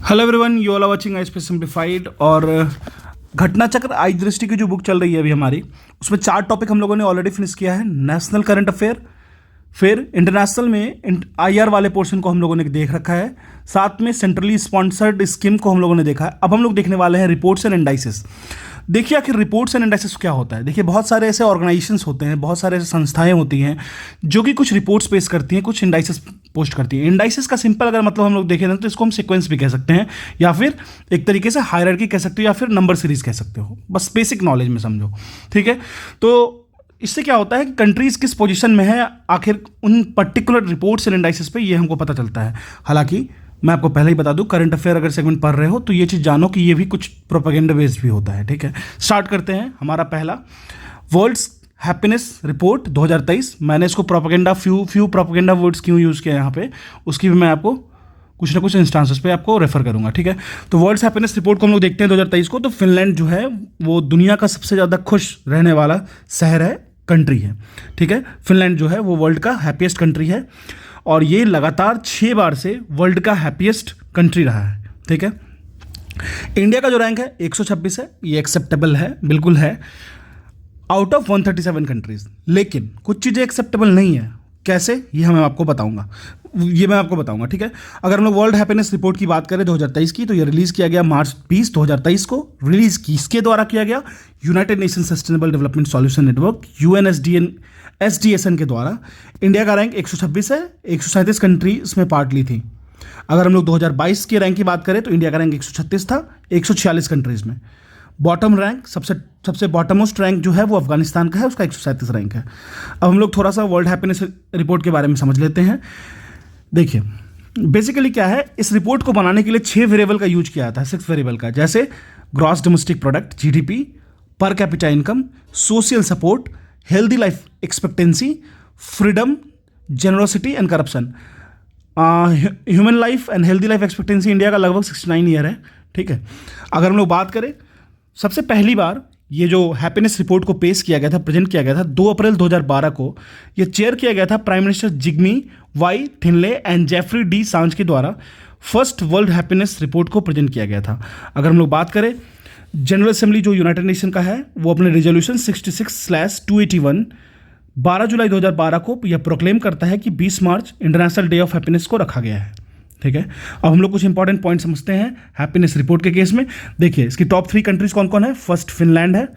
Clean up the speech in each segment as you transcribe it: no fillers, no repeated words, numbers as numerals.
Hello everyone, you all are watching ISPS simplified. और घटना चक्र आई दृष्टि की जो बुक चल रही है अभी हमारी, उसमें 4 टॉपिक हम लोगों ने ऑलरेडी फिनिश किया है। नेशनल करंट अफेयर, फिर इंटरनेशनल में आईआर वाले पोर्शन को हम लोगों ने देख रखा है, साथ में सेंट्रली स्पॉन्सर्ड स्कीम को हम लोगों ने देखा है। अब हम लोग देखने वाले हैं रिपोर्ट्स एंड इंडाइसेस। देखिए आखिर रिपोर्ट्स एंड इंडाइसेस क्या होता है। देखिए बहुत सारे ऐसे ऑर्गेनाइजेशंस होते हैं, बहुत सारे ऐसे संस्थाएं होती हैं जो कि कुछ रिपोर्ट्स पेश करती हैं, कुछ इंडाइसेस पोस्ट करती हैं। इंडाइसेस का सिंपल अगर मतलब हम लोग देखें तो इसको हम सीक्वेंस भी कह सकते हैं, या फिर एक तरीके से हायरार्की कह सकते हो, या फिर नंबर सीरीज कह सकते हो। बस बेसिक नॉलेज में समझो, ठीक है। तो इससे क्या होता है कि कंट्रीज किस पोजीशन में है आखिर उन पर्टिकुलर रिपोर्ट्स एंड इंडाइसेस पे, ये हमको पता चलता है। हालांकि मैं आपको पहले ही बता दूं, करंट अफेयर अगर सेगमेंट पढ़ रहे हो तो ये चीज़ जानो कि ये भी कुछ प्रोपेगेंडा बेस्ड भी होता है, ठीक है। स्टार्ट करते हैं। हमारा पहला वर्ल्ड्स हैप्पीनेस रिपोर्ट 2023। मैंने इसको प्रोपेगेंडा फ्यू प्रोपेगेंडा वर्ड्स क्यों यूज़ किया यहाँ पे, उसकी भी मैं आपको कुछ ना कुछ इंस्टांसेस पे आपको रेफर करूंगा, ठीक है। तो वर्ल्ड्स हैप्पीनेस रिपोर्ट को हम लोग देखते हैं 2023 को। तो फिनलैंड जो है वो दुनिया का सबसे ज़्यादा खुश रहने वाला शहर है, कंट्री है, ठीक है। फिनलैंड जो है वो वर्ल्ड का हैप्पीएस्ट कंट्री है, और ये लगातार 6 बार से वर्ल्ड का हैप्पीएस्ट कंट्री रहा है, ठीक है। इंडिया का जो रैंक है 126 है, ये एक्सेप्टेबल है, बिल्कुल है, आउट ऑफ 137 कंट्रीज। लेकिन कुछ चीज़ें एक्सेप्टेबल नहीं है। कैसे, ये मैं आपको बताऊंगा, ठीक है। अगर हम लोग वर्ल्ड हैप्पीनेस रिपोर्ट की बात करें 2023 की, तो ये रिलीज किया गया मार्च 20, 2023 को। रिलीज किसके द्वारा किया गया? United nation sustainable development solution network UNSDN के द्वारा। इंडिया का रैंक 126 है, 137 कंट्री इसमें पार्ट ली थी। अगर हम लोग 2022 के रैंक की बात करें तो इंडिया का रैंक 136 था, 146 कंट्रीज में। बॉटम रैंक, सबसे बॉटम मोस्ट रैंक जो है वो अफगानिस्तान का है, उसका 137 रैंक है। अब हम लोग थोड़ा सा वर्ल्ड हैप्पीनेस रिपोर्ट के बारे में समझ लेते हैं। देखिए बेसिकली क्या है, इस रिपोर्ट को बनाने के लिए 6 वेरिएबल का यूज किया जाता है, 6 वेरिएबल का, जैसे gross domestic product GDP, per capita income, social support, healthy life expectancy, freedom, generosity and corruption. Human life and healthy life expectancy India का लगभग 69 ईयर है, ठीक है। अगर हम लोग बात करें, सबसे पहली बार ये जो हैप्पीनेस रिपोर्ट को पेश किया गया था, प्रेजेंट किया गया था 2 अप्रैल 2012 को। ये चेयर किया गया था prime minister Jigme Y Thinley and Jeffrey D सांज के द्वारा। फर्स्ट वर्ल्ड हैप्पीनेस रिपोर्ट को प्रेजेंट किया गया था। अगर हम लोग बात करें, जनरल असेंबली जो यूनाइटेड नेशन का है, वो अपने रेजोल्यूशन 66/281 12 जुलाई 2012 को यह प्रोक्लेम करता है कि 20 मार्च इंटरनेशनल डे ऑफ हैप्पीनेस को रखा गया है, ठीक है। अब हम लोग कुछ इंपॉर्टेंट पॉइंट समझते हैं हैप्पीनेस रिपोर्ट के केस में। देखिए इसकी टॉप 3 कंट्रीज कौन कौन है। फर्स्ट फिनलैंड है,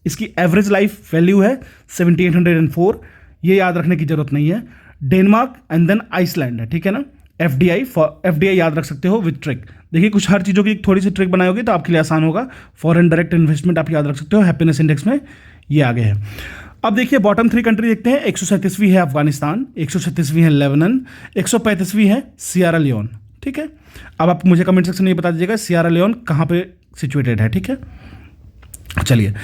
इसकी एवरेज लाइफ वैल्यू है 7804, ये याद रखने की जरूरत नहीं है। डेनमार्क एंड देन आइसलैंड है, ठीक है ना। एफडीआई याद रख सकते हो विद ट्रिक। देखिए कुछ हर चीज़ों की थोड़ी सी ट्रिक बनाई होगी तो आपके लिए आसान होगा। फॉरेन डायरेक्ट इन्वेस्टमेंट आप याद रख सकते हो, हैप्पीनेस इंडेक्स में ये आगे है। अब देखिए बॉटम 3 कंट्री देखते हैं। 137वीं है अफगानिस्तान, 136वीं है लेबनान, 135वीं है सियरा लियोन, ठीक है। अब आप मुझे कमेंट सेक्शन में बता दीजिएगा सियरा लियोन कहाँ पे सिचुएटेड है, ठीक है। चलिए,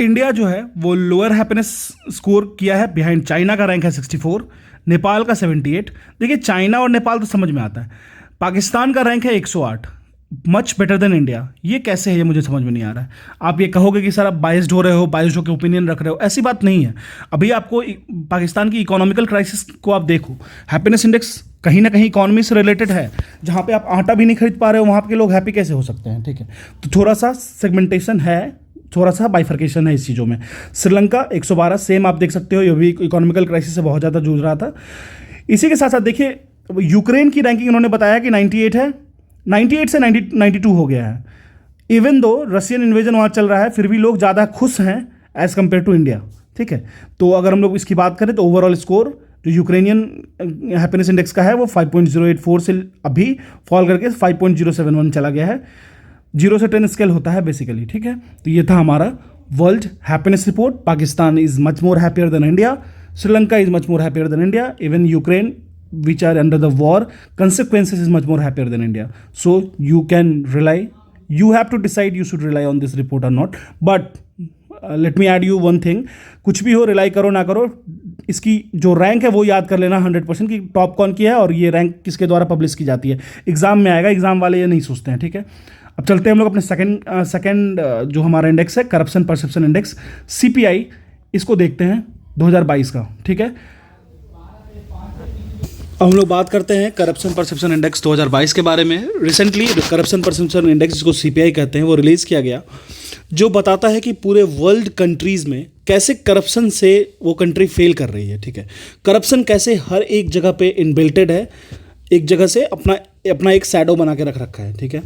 इंडिया जो है वो लोअर हैप्पीनेस स्कोर किया है, बिहाइंड चाइना का रैंक है 64, नेपाल का 78। देखिए चाइना और नेपाल तो समझ में आता है। पाकिस्तान का रैंक है 108, मच बेटर देन इंडिया। ये कैसे है, ये मुझे समझ में नहीं आ रहा है। आप ये कहोगे कि सर आप बाइस्ड हो रहे हो, बाइस्ड होकर ओपिनियन रख रहे हो, ऐसी बात नहीं है। अभी आपको पाकिस्तान की इकोनॉमिकल क्राइसिस को आप देखो, हैप्पीनेस इंडेक्स कहीं ना कहीं इकोनॉमी से रिलेटेड है। जहाँ पे आप आटा भी नहीं खरीद पा रहे हो, वहाँ के लोग हैप्पी कैसे हो सकते हैं, ठीक है। तो थोड़ा सा सेगमेंटेशन है, थोड़ा सा बाइफर्केशन है इस चीज़ों में। श्रीलंका 112, सेम आप देख सकते हो, ये भी इकोनॉमिकल क्राइसिस से बहुत ज़्यादा जूझ रहा था। इसी के साथ साथ देखिए यूक्रेन की रैंकिंग उन्होंने बताया कि 98 है, 98 से 92 हो गया है। इवन दो रशियन इन्वेजन वहाँ चल रहा है, फिर भी लोग ज़्यादा खुश हैं एज़ कम्पेयर टू इंडिया, ठीक है। तो अगर हम लोग इसकी बात करें तो ओवरऑल स्कोर जो यूक्रेनियन हैप्पीनेस इंडेक्स का है वो 5.084 से अभी फॉल करके 5.071 चला गया है। 0 से 10 स्केल होता है बेसिकली, ठीक है। तो ये था हमारा world happiness report. Pakistan is much more happier than India, Sri Lanka is much more happier than India, even Ukraine which are under the war consequences is much more happier than India. So you can rely, you have to decide you should rely on this report or not. But let me add you one thing, कुछ भी हो rely करो ना करो, इसकी जो rank है वो याद कर लेना 100% कि टॉप कौन की है और ये रैंक किसके द्वारा पब्लिश की जाती है। एग्जाम में आएगा, एग्जाम वाले ये नहीं सोचते हैं, ठीक है। अब चलते हैं हम लोग अपने सेकंड जो हमारा इंडेक्स है करप्शन परसेप्शन इंडेक्स CPI, इसको देखते हैं 2022 का, ठीक है। अब हम लोग बात करते हैं करप्शन परसेप्शन इंडेक्स 2022 के बारे में। रिसेंटली करप्शन परसेप्शन इंडेक्स, जिसको सीपीआई कहते हैं, वो रिलीज़ किया गया, जो बताता है कि पूरे वर्ल्ड कंट्रीज़ में कैसे करप्शन से वो कंट्री फेल कर रही है। ठीक है, करप्शन कैसे हर एक जगह पे इनबिल्टेड है, एक जगह से अपना अपना एक शैडो बना के रख रखा है। ठीक है,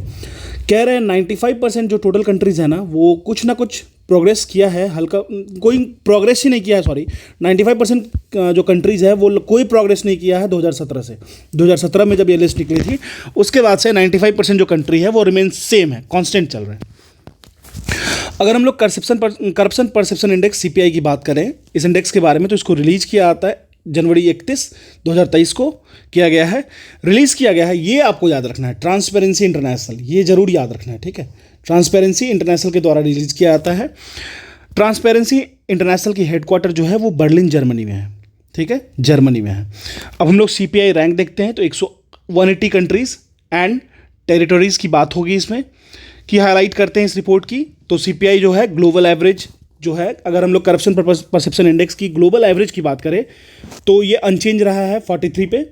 कह रहे हैं 95% जो टोटल कंट्रीज़ है ना, वो कुछ ना कुछ प्रोग्रेस किया है, हल्का कोई प्रोग्रेस ही नहीं किया है, सॉरी 95% जो कंट्रीज़ है वो कोई प्रोग्रेस नहीं किया है 2017 से। 2017 में जब ये लिस्ट निकली थी, उसके बाद से 95% जो कंट्री है वो रिमेन सेम है, कांस्टेंट चल रहा है। अगर हम लोग करप्शन परसेप्शन इंडेक्स सीपीआई की बात करें, इस इंडेक्स के बारे में, तो इसको रिलीज़ किया आता है जनवरी 31, 2023 को किया गया है, रिलीज़ किया गया है। ये आपको याद रखना है, ट्रांसपेरेंसी इंटरनेशनल, ये जरूर याद रखना है। ठीक है, ट्रांसपेरेंसी इंटरनेशनल के द्वारा रिलीज़ किया जाता है। ट्रांसपेरेंसी इंटरनेशनल की हेडक्वार्टर जो है वो बर्लिन जर्मनी में है। ठीक है, जर्मनी में है। अब हम लोग सीपीआई रैंक देखते हैं, तो 180 कंट्रीज़ एंड टेरिटरीज़ की बात होगी इसमें, कि हाईलाइट करते हैं इस रिपोर्ट की। तो सीपीआई जो है ग्लोबल एवरेज जो है, अगर हम लोग करप्शन परसेप्शन इंडेक्स की ग्लोबल एवरेज की बात करें तो ये अनचेंज रहा है 43 पे।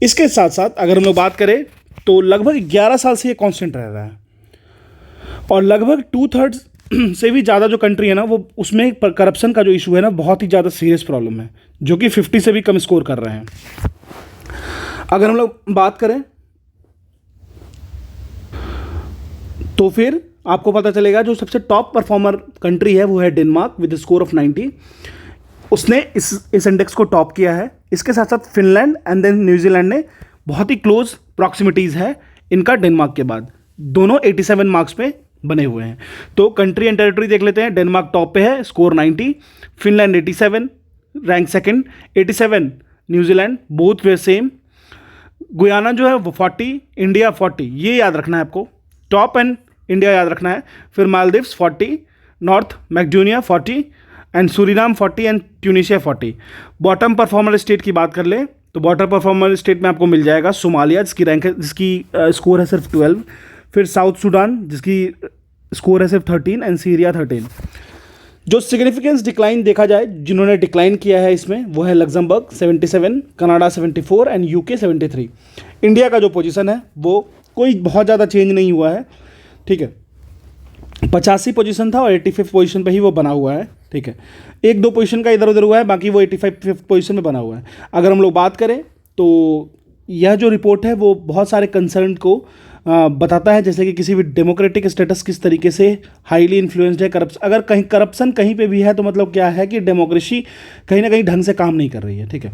इसके साथ साथ अगर हम लोग बात करें तो लगभग 11 साल से ये कांस्टेंट रह रहा है, और लगभग 2/3 से भी ज़्यादा जो कंट्री है ना, वो उसमें करप्शन का जो इशू है ना, बहुत ही ज़्यादा सीरियस प्रॉब्लम है, जो कि 50 से भी कम स्कोर कर रहे हैं। अगर हम लोग बात करें तो फिर आपको पता चलेगा जो सबसे टॉप परफॉर्मर कंट्री है वो है डेनमार्क विद स्कोर ऑफ 90। उसने इस इंडेक्स को टॉप किया है। इसके साथ साथ फिनलैंड एंड देन न्यूजीलैंड ने बहुत ही क्लोज प्रॉक्सिमिटीज़ है इनका डेनमार्क के बाद, दोनों 87 मार्क्स पे बने हुए हैं। तो कंट्री एंड टेरिटरी देख लेते हैं। डेनमार्क टॉप पे है, score 90, Finland 87, rank second 87, New Zealand both way same, Guyana जो है वो 40, इंडिया 40, ये याद रखना है आपको, टॉप एंड इंडिया याद रखना है। फिर Maldives 40, north Macedonia 40 and Suriname 40 and Tunisia 40। Bottom performer state की बात कर ले तो बॉटम परफॉर्मर स्टेट में आपको मिल जाएगा सोमालिया, जिसकी रैंक है, जिसकी स्कोर है सिर्फ 12, फिर साउथ सूडान जिसकी स्कोर है सिर्फ 13 एंड सीरिया 13। जो सिग्निफिकेंस डिक्लाइन देखा जाए, जिन्होंने डिक्लाइन किया है इसमें, वो है Luxembourg 77, Canada 74 and UK 73। India का जो पोजीशन है वो कोई बहुत ज़्यादा चेंज नहीं हुआ है। ठीक है, 85 पोजीशन था और 85 पोजीशन पे ही वो बना हुआ है। ठीक है, 1-2 पोजीशन का इधर उधर हुआ है, बाकी वो 85 पोजीशन में बना हुआ है। अगर हम लोग बात करें तो यह जो रिपोर्ट है वो बहुत सारे कंसर्न को बताता है, जैसे कि किसी भी डेमोक्रेटिक स्टेटस किस तरीके से हाईली इन्फ्लुएंस्ड है। अगर कहीं करप्शन कहीं पे भी है तो मतलब क्या है कि डेमोक्रेसी कहीं ना कहीं ढंग से काम नहीं कर रही है। ठीक है,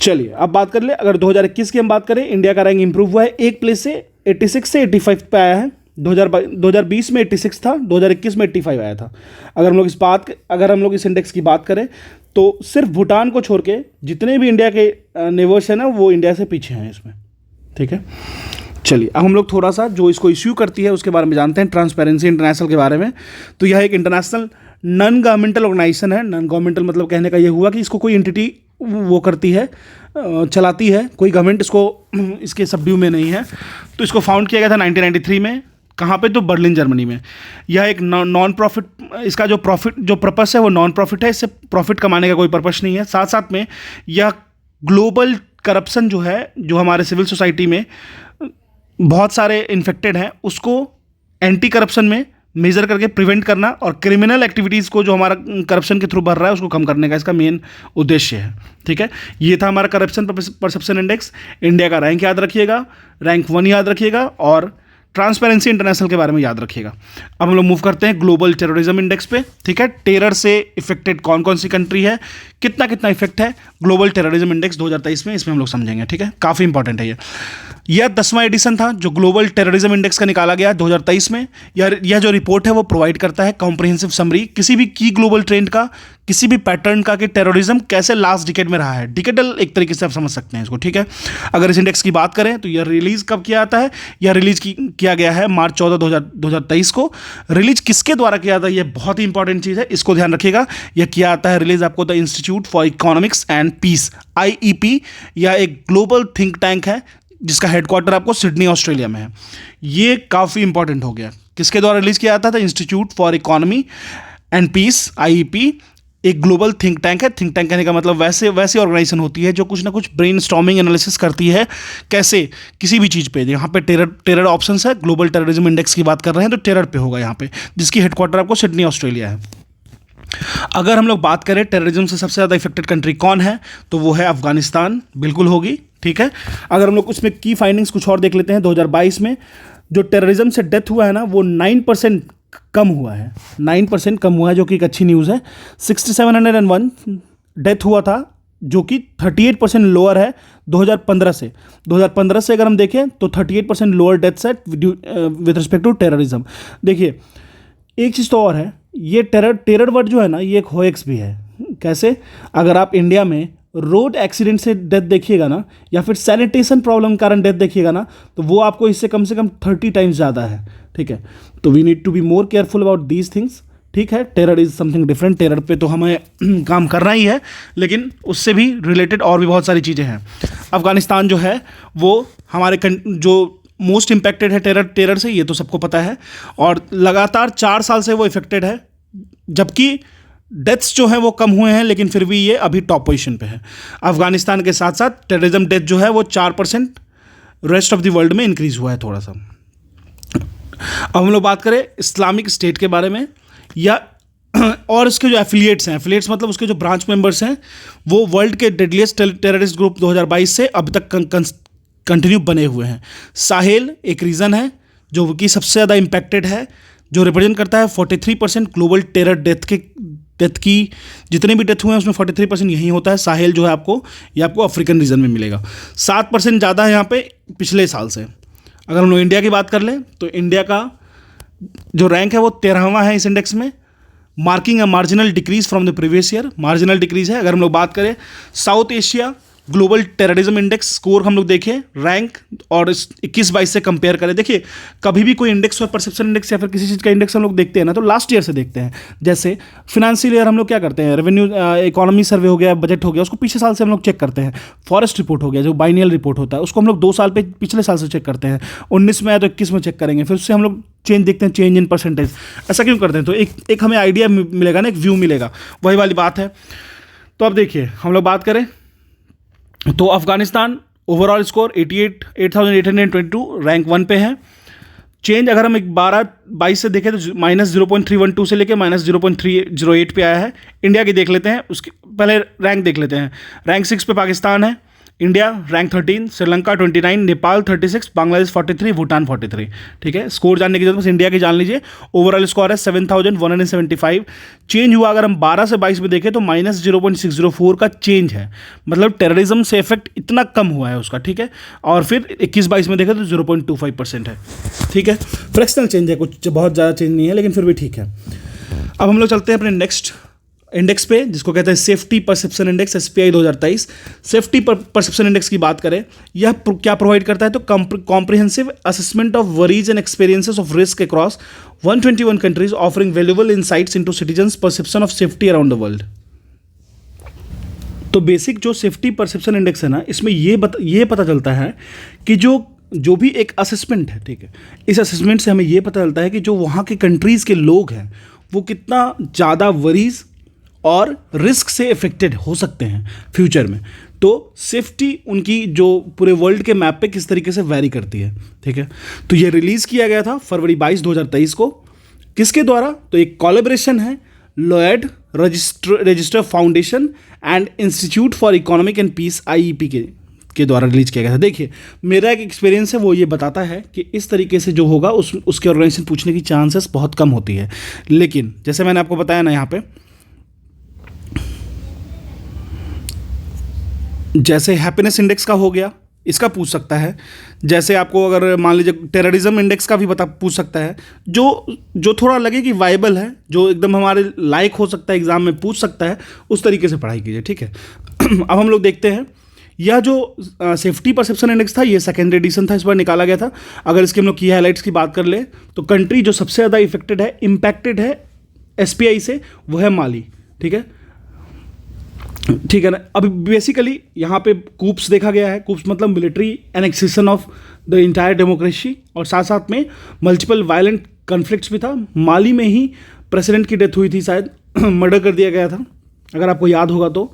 चलिए अब बात कर ले। अगर 2021 की हम बात करें, इंडिया का रैंक इंप्रूव हुआ है, एक प्लेस से 86 से 85 पे आया है। 2020 में 86 था, 2021 में 85 आया था। अगर हम लोग इस इंडेक्स की बात करें तो सिर्फ भूटान को छोड़ के जितने भी इंडिया के नेबर्स हैं ना, वो इंडिया से पीछे हैं इसमें। ठीक है, चलिए अब हम लोग थोड़ा सा जो इसको इश्यू करती है उसके बारे में जानते हैं, ट्रांसपेरेंसी इंटरनेशनल के बारे में। तो यह एक इंटरनेशनल नॉन गवर्नमेंटल ऑर्गेनाइजेशन है। नॉन गवर्नमेंटल मतलब कहने का ये हुआ कि इसको कोई एंटिटी वो करती है, चलाती है, कोई गवर्नमेंट इसको इसके सबड्यू में नहीं है। तो इसको फाउंड किया गया था 1993 में। कहाँ पे? तो बर्लिन जर्मनी में। यह एक नॉन प्रॉफिट, इसका जो पर्पस है वो नॉन प्रॉफिट है, इससे प्रॉफिट कमाने का कोई पर्पस नहीं है। साथ साथ में यह ग्लोबल करप्शन जो है, जो हमारे सिविल सोसाइटी में बहुत सारे इन्फेक्टेड हैं, उसको एंटी करप्शन में मेजर करके प्रिवेंट करना और क्रिमिनल एक्टिविटीज़ को जो हमारा करप्शन के थ्रू बढ़ रहा है उसको कम करने का इसका मेन उद्देश्य है। ठीक है, ये था हमारा करप्शन परसेप्शन इंडेक्स। इंडिया का रैंक याद रखिएगा, रैंक 1 याद रखिएगा, और ट्रांसपेरेंसी इंटरनेशनल के बारे में याद रखिएगा। अब हम लोग मूव करते हैं ग्लोबल टेररिज्म इंडेक्स पे। ठीक है, टेरर से इफेक्टेड कौन कौन सी कंट्री है, कितना कितना इफेक्ट है ग्लोबल टेररिज्म इंडेक्स 2023 में, इसमें हम लोग समझेंगे। ठीक है, काफ़ी इंपॉर्टेंट है ये। यह 10वां एडिशन था जो ग्लोबल टेररिज्म इंडेक्स का निकाला गया 2023 में। यह जो रिपोर्ट है वो प्रोवाइड करता है कॉम्प्रिहेंसिव समरी किसी भी की ग्लोबल ट्रेंड का, किसी भी पैटर्न का, कि टेररिज्म कैसे लास्ट डिकेड में रहा है। डिकेडल एक तरीके से आप समझ सकते हैं इसको। ठीक है, अगर इस इंडेक्स की बात करें तो यह रिलीज कब किया जाता है? यह रिलीज किया गया है मार्च 14, 2023 को। रिलीज किसके द्वारा किया था, यह बहुत ही इंपॉर्टेंट चीज़ है, इसको ध्यान रखिएगा। यह किया जाता है रिलीज आपको the Institute for Economics and Peace, IEP। यह एक ग्लोबल थिंक टैंक है जिसका हेडक्वार्टर आपको सिडनी ऑस्ट्रेलिया में है। ये काफ़ी इंपॉर्टेंट हो गया। किसके द्वारा रिलीज किया जाता था? Institute for Economy and Peace, IEP। एक ग्लोबल थिंक टैंक है। थिंक टैंक कहने का मतलब वैसे वैसी ऑर्गेनाइजेशन होती है जो कुछ ना कुछ ब्रेन स्टॉर्मिंग एनालिसिस करती है, कैसे किसी भी चीज़ पे। यहाँ पे टेरर ऑप्शंस है, ग्लोबल टेररिज्म इंडेक्स की बात कर रहे हैं तो टेरर पे होगा यहाँ पे, जिसकी हेडक्वार्टर आपको सिडनी ऑस्ट्रेलिया है। अगर हम लोग बात करें टेररिज्म से सबसे ज़्यादा इफेक्टेड कंट्री कौन है, तो वो है अफगानिस्तान, बिल्कुल होगी, ठीक है। अगर हम लोग उसमें की फाइंडिंग्स कुछ और देख लेते हैं, 2022 में जो टेररिज्म से डेथ हुआ है ना, वो 9% कम हुआ है, 9% कम हुआ है, जो कि एक अच्छी न्यूज़ है। 6701 डेथ हुआ था, जो कि 38% लोअर है 2015 से। 2015 से अगर हम देखें तो 38% लोअर डेथ्स है विद रिस्पेक्ट टू टेररिज्म। देखिए एक चीज़ तो और है, ये टेरर वर्ड जो है ना, ये एक होएक्स भी है। कैसे? अगर आप इंडिया में रोड एक्सीडेंट से डेथ देखिएगा ना, या फिर सैनिटेशन प्रॉब्लम के कारण डेथ देखिएगा ना, तो वो आपको इससे कम से कम 30 टाइम्स ज़्यादा है, ठीक है। तो we need to be more careful about these things, ठीक है। Terror is something different, terror पे तो हमें काम करना ही है, लेकिन उससे भी रिलेटेड और भी बहुत सारी चीज़ें हैं। अफगानिस्तान जो है वो हमारे जो मोस्ट इम्पैक्टेड है टेरर से, ये तो सबको पता है, और लगातार 4 साल से वो इफेक्टेड है, जबकि डेथ्स जो हैं वो कम हुए हैं, लेकिन फिर भी ये अभी टॉप पोजीशन पे है। अफगानिस्तान के साथ साथ टेररिज्म डेथ जो है वो 4% रेस्ट ऑफ द वर्ल्ड में इंक्रीज हुआ है थोड़ा सा। अब हम लोग बात करें इस्लामिक स्टेट के बारे में, या और इसके जो एफिलिएट्स हैं, एफिलिएट्स मतलब उसके जो ब्रांच मेंबर्स हैं, वो वर्ल्ड के डेडलिएस्ट टेररिस्ट ग्रुप 2022 से अब तक कंटिन्यू बने हुए हैं। साहेल एक रीज़न है जो कि सबसे ज़्यादा इम्पैक्टेड है, जो रिप्रेजेंट करता है 43% ग्लोबल टेरर डेथ की जितने भी डेथ हुए हैं उसमें 43% यही होता है। साहेल जो है ये आपको अफ्रीकन रीजन में मिलेगा। 7% ज़्यादा है यहाँ पे पिछले साल से। अगर हम लोग इंडिया की बात कर लें तो इंडिया का जो रैंक है वो 13वां है इस इंडेक्स में, marking a marginal decrease from the previous year, marginal decrease है। अगर हम लोग बात करें south Asia global terrorism index score हम लोग देखें रैंक और 21-22 से कंपेयर करें। देखिए कभी भी कोई इंडेक्स और परसेप्शन इंडेक्स या फिर किसी चीज़ का इंडेक्स हम लोग देखते हैं ना, तो लास्ट ईयर से देखते हैं। जैसे फिनेंशियल ईयर हम लोग क्या करते हैं, रेवेन्यू इकोनॉमी सर्वे हो गया, बजट हो गया, उसको पिछले साल से हम लोग चेक करते हैं। फॉरेस्ट रिपोर्ट हो गया जो बाइनियल रिपोर्ट होता है, उसको हम लोग 2 साल पे पिछले साल से चेक करते हैं। 19 में आया तो 21 में चेक करेंगे, फिर उससे हम लोग चेंज देखते हैं, चेंज इन परसेंटेज। ऐसा क्यों करते हैं? तो एक हमें आइडिया मिलेगा ना, एक व्यू मिलेगा, वही वाली बात है। तो अब देखिए हम लोग बात करें तो अफगानिस्तान ओवरऑल स्कोर 8822 रैंक 1 पे है। चेंज अगर हम 12-22 से देखें तो -0.312 से लेके -0.308 पे आया है। इंडिया की देख लेते हैं, उसके पहले रैंक देख लेते हैं। रैंक 6 पे पाकिस्तान है, इंडिया रैंक 13, श्रीलंका 29, नेपाल 36, बांग्लादेश 43, भूटान 43, ठीक है। स्कोर जानने की जरूरत बस इंडिया की जान लीजिए। ओवरऑल स्कोर है 7175। चेंज हुआ अगर हम 12 से 22 में देखें तो -0.604 का चेंज है, मतलब टेररिज्म से इफेक्ट इतना कम हुआ है उसका, ठीक है। और फिर 21-22 में देखें तो 0.25% है, ठीक है। फ्रैक्शनल चेंज है, कुछ बहुत ज़्यादा चेंज नहीं है, लेकिन फिर भी ठीक है। अब हम लोग चलते हैं अपने नेक्स्ट इंडेक्स पे, जिसको कहते हैं safety perception index, SPI 2023। Safety perception index की बात करें, यह क्या प्रोवाइड करता है, तो comprehensive assessment of worries and experiences of risk across 121 countries, offering valuable insights into citizens perception of safety around the world. तो बेसिक जो सेफ्टी परसेप्शन इंडेक्स है ना, इसमें ये पता चलता है कि जो भी एक असेसमेंट है, ठीक है, इस असेसमेंट से हमें ये पता चलता है कि जो वहाँ के कंट्रीज़ के लोग हैं वो कितना ज़्यादा वरीज और रिस्क से इफेक्टेड हो सकते हैं फ्यूचर में। तो सेफ्टी उनकी जो पूरे वर्ल्ड के मैप पे किस तरीके से वैरी करती है, ठीक है। तो ये रिलीज़ किया गया था फरवरी 22, 2023 को। किसके द्वारा? तो एक कोलैबोरेशन है Lloyd Register Foundation and Institute for Economic and Peace IEP के द्वारा रिलीज किया गया था। देखिए मेरा एक एक्सपीरियंस है, वो ये बताता है कि इस तरीके से जो होगा उसके ऑर्गेनाइजेशन पूछने की चांसेस बहुत कम होती है। लेकिन जैसे मैंने आपको बताया ना, यहाँ पे जैसे हैप्पीनेस इंडेक्स का हो गया, इसका पूछ सकता है। जैसे आपको अगर मान लीजिए टेररिज्म इंडेक्स का भी पूछ सकता है, जो थोड़ा लगे कि वाइबल है, जो एकदम हमारे लायक हो सकता है, एग्जाम में पूछ सकता है, उस तरीके से पढ़ाई कीजिए, ठीक है। अब हम लोग देखते हैं, यह जो सेफ्टी परसेप्शन इंडेक्स था ये सेकेंड एडिशन था, इस बार निकाला गया था। अगर इसके हम लोग की हाईलाइट्स की बात कर ले तो कंट्री जो सबसे ज़्यादा इफेक्टेड है, इम्पैक्टेड है SPI से, वो है माली, ठीक है, ठीक है ना। अभी बेसिकली यहाँ पे कूप्स देखा गया है। कूप्स मतलब military annexation of the entire democracy, और साथ साथ में मल्टीपल वायलेंट कन्फ्लिक्ट्स भी था। माली में ही प्रेसिडेंट की डेथ हुई थी, शायद मर्डर कर दिया गया था, अगर आपको याद होगा तो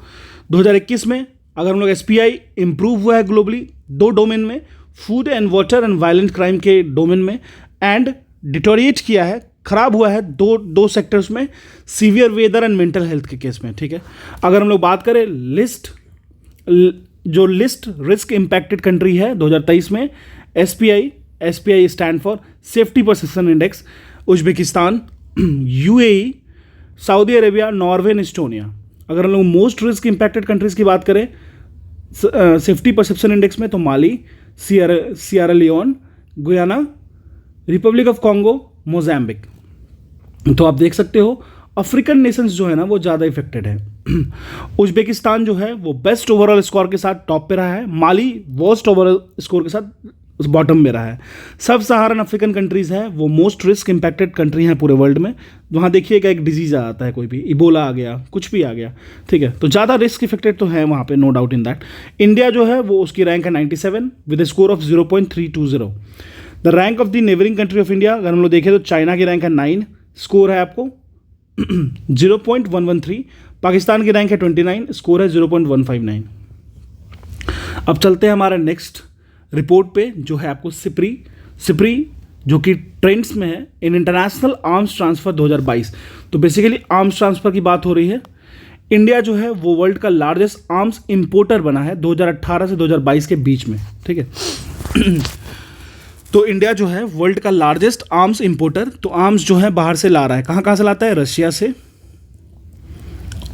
2021 में अगर हम लोग एसपीआई इम्प्रूव हुआ है ग्लोबली 2 डोमेन में, food and water and violent crime के डोमेन में, एंड डिटोरिएट किया है, खराब हुआ है दो सेक्टर्स में, severe weather and mental health के केस में। ठीक है, अगर हम लोग बात करें जो लिस्ट रिस्क इम्पैक्टेड कंट्री है 2023 में, SPI stand for safety perception index, Uzbekistan, UAE, Saudi Arabia, Norway and Estonia. अगर हम लोग मोस्ट रिस्क इम्पैक्टेड कंट्रीज की बात करें सेफ्टी परसेप्शन इंडेक्स में, तो Mali, Sierra Leone, Guyana, Republic of Congo, Mozambique. तो आप देख सकते हो अफ्रीकन नेशंस जो है ना वो ज़्यादा इफेक्टेड है। उज्बेकिस्तान जो है वो बेस्ट ओवरऑल स्कोर के साथ टॉप पे रहा है, माली वर्स्ट ओवरऑल स्कोर के साथ बॉटम में रहा है। सब सहारन अफ्रीकन कंट्रीज़ है वो मोस्ट रिस्क इम्पैक्टेड कंट्री हैं पूरे वर्ल्ड में। वहाँ देखिएगा एक डिजीज़ आता है, कोई भी इबोला आ गया, कुछ भी आ गया, ठीक है, तो ज़्यादा रिस्क इफेक्टेड तो है वहाँ पे, no doubt in that. India जो है वो उसकी रैंक है 97 with a score of 0.320। The rank of the neighbouring country of India अगर हम लोग देखें तो चाइना की रैंक है 9, स्कोर है आपको 0.113। पाकिस्तान की रैंक है 29, स्कोर है 0.159। अब चलते हैं हमारा नेक्स्ट रिपोर्ट पे, जो है आपको सिप्री जो कि ट्रेंड्स में है इन इंटरनेशनल आर्म्स ट्रांसफर 2022। तो बेसिकली आर्म्स ट्रांसफर की बात हो रही है। इंडिया जो है वो वर्ल्ड का लार्जेस्ट आर्म्स इंपोर्टर बना है 2018 से 2022 के बीच में। ठीक है, तो इंडिया जो है वर्ल्ड का लार्जेस्ट आर्म्स इंपोर्टर, तो आर्म्स जो है बाहर से ला रहा है। कहाँ से लाता है? रशिया से,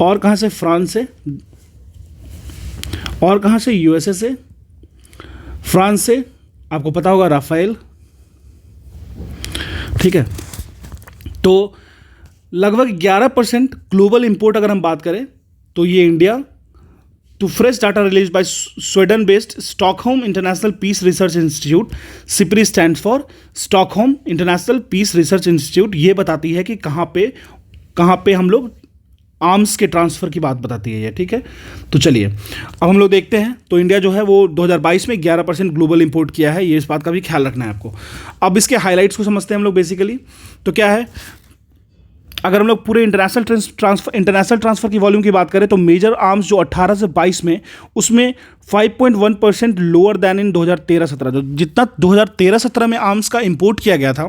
और कहाँ से? फ्रांस से, और कहाँ से? यूएसए से। फ्रांस से आपको पता होगा राफेल, ठीक है। तो लगभग 11% ग्लोबल इंपोर्ट अगर हम बात करें तो ये India, to fresh data released by Sweden-based Stockholm International Peace Research Institute, SIPRI stands for Stockholm International Peace Research Institute, ये बताती है कि कहाँ पे हम लोग आर्म्स के ट्रांसफ़र की बात बताती है ये। ठीक है, तो चलिए अब हम लोग देखते हैं। तो इंडिया जो है वो 2022 में 11% ग्लोबल इंपोर्ट किया है, ये इस बात का भी ख्याल रखना है आपको। अब इसके हाईलाइट्स को समझते हैं हम लोग बेसिकली। तो क्या है, अगर हम लोग पूरे इंटरनेशनल ट्रांसफ़र की वॉल्यूम की बात करें तो मेजर आर्म्स जो 18 से 22 में, उसमें 5.1% लोअर दैन इन 2013-17। जो जितना 2013-17 में आर्म्स का इंपोर्ट किया गया था,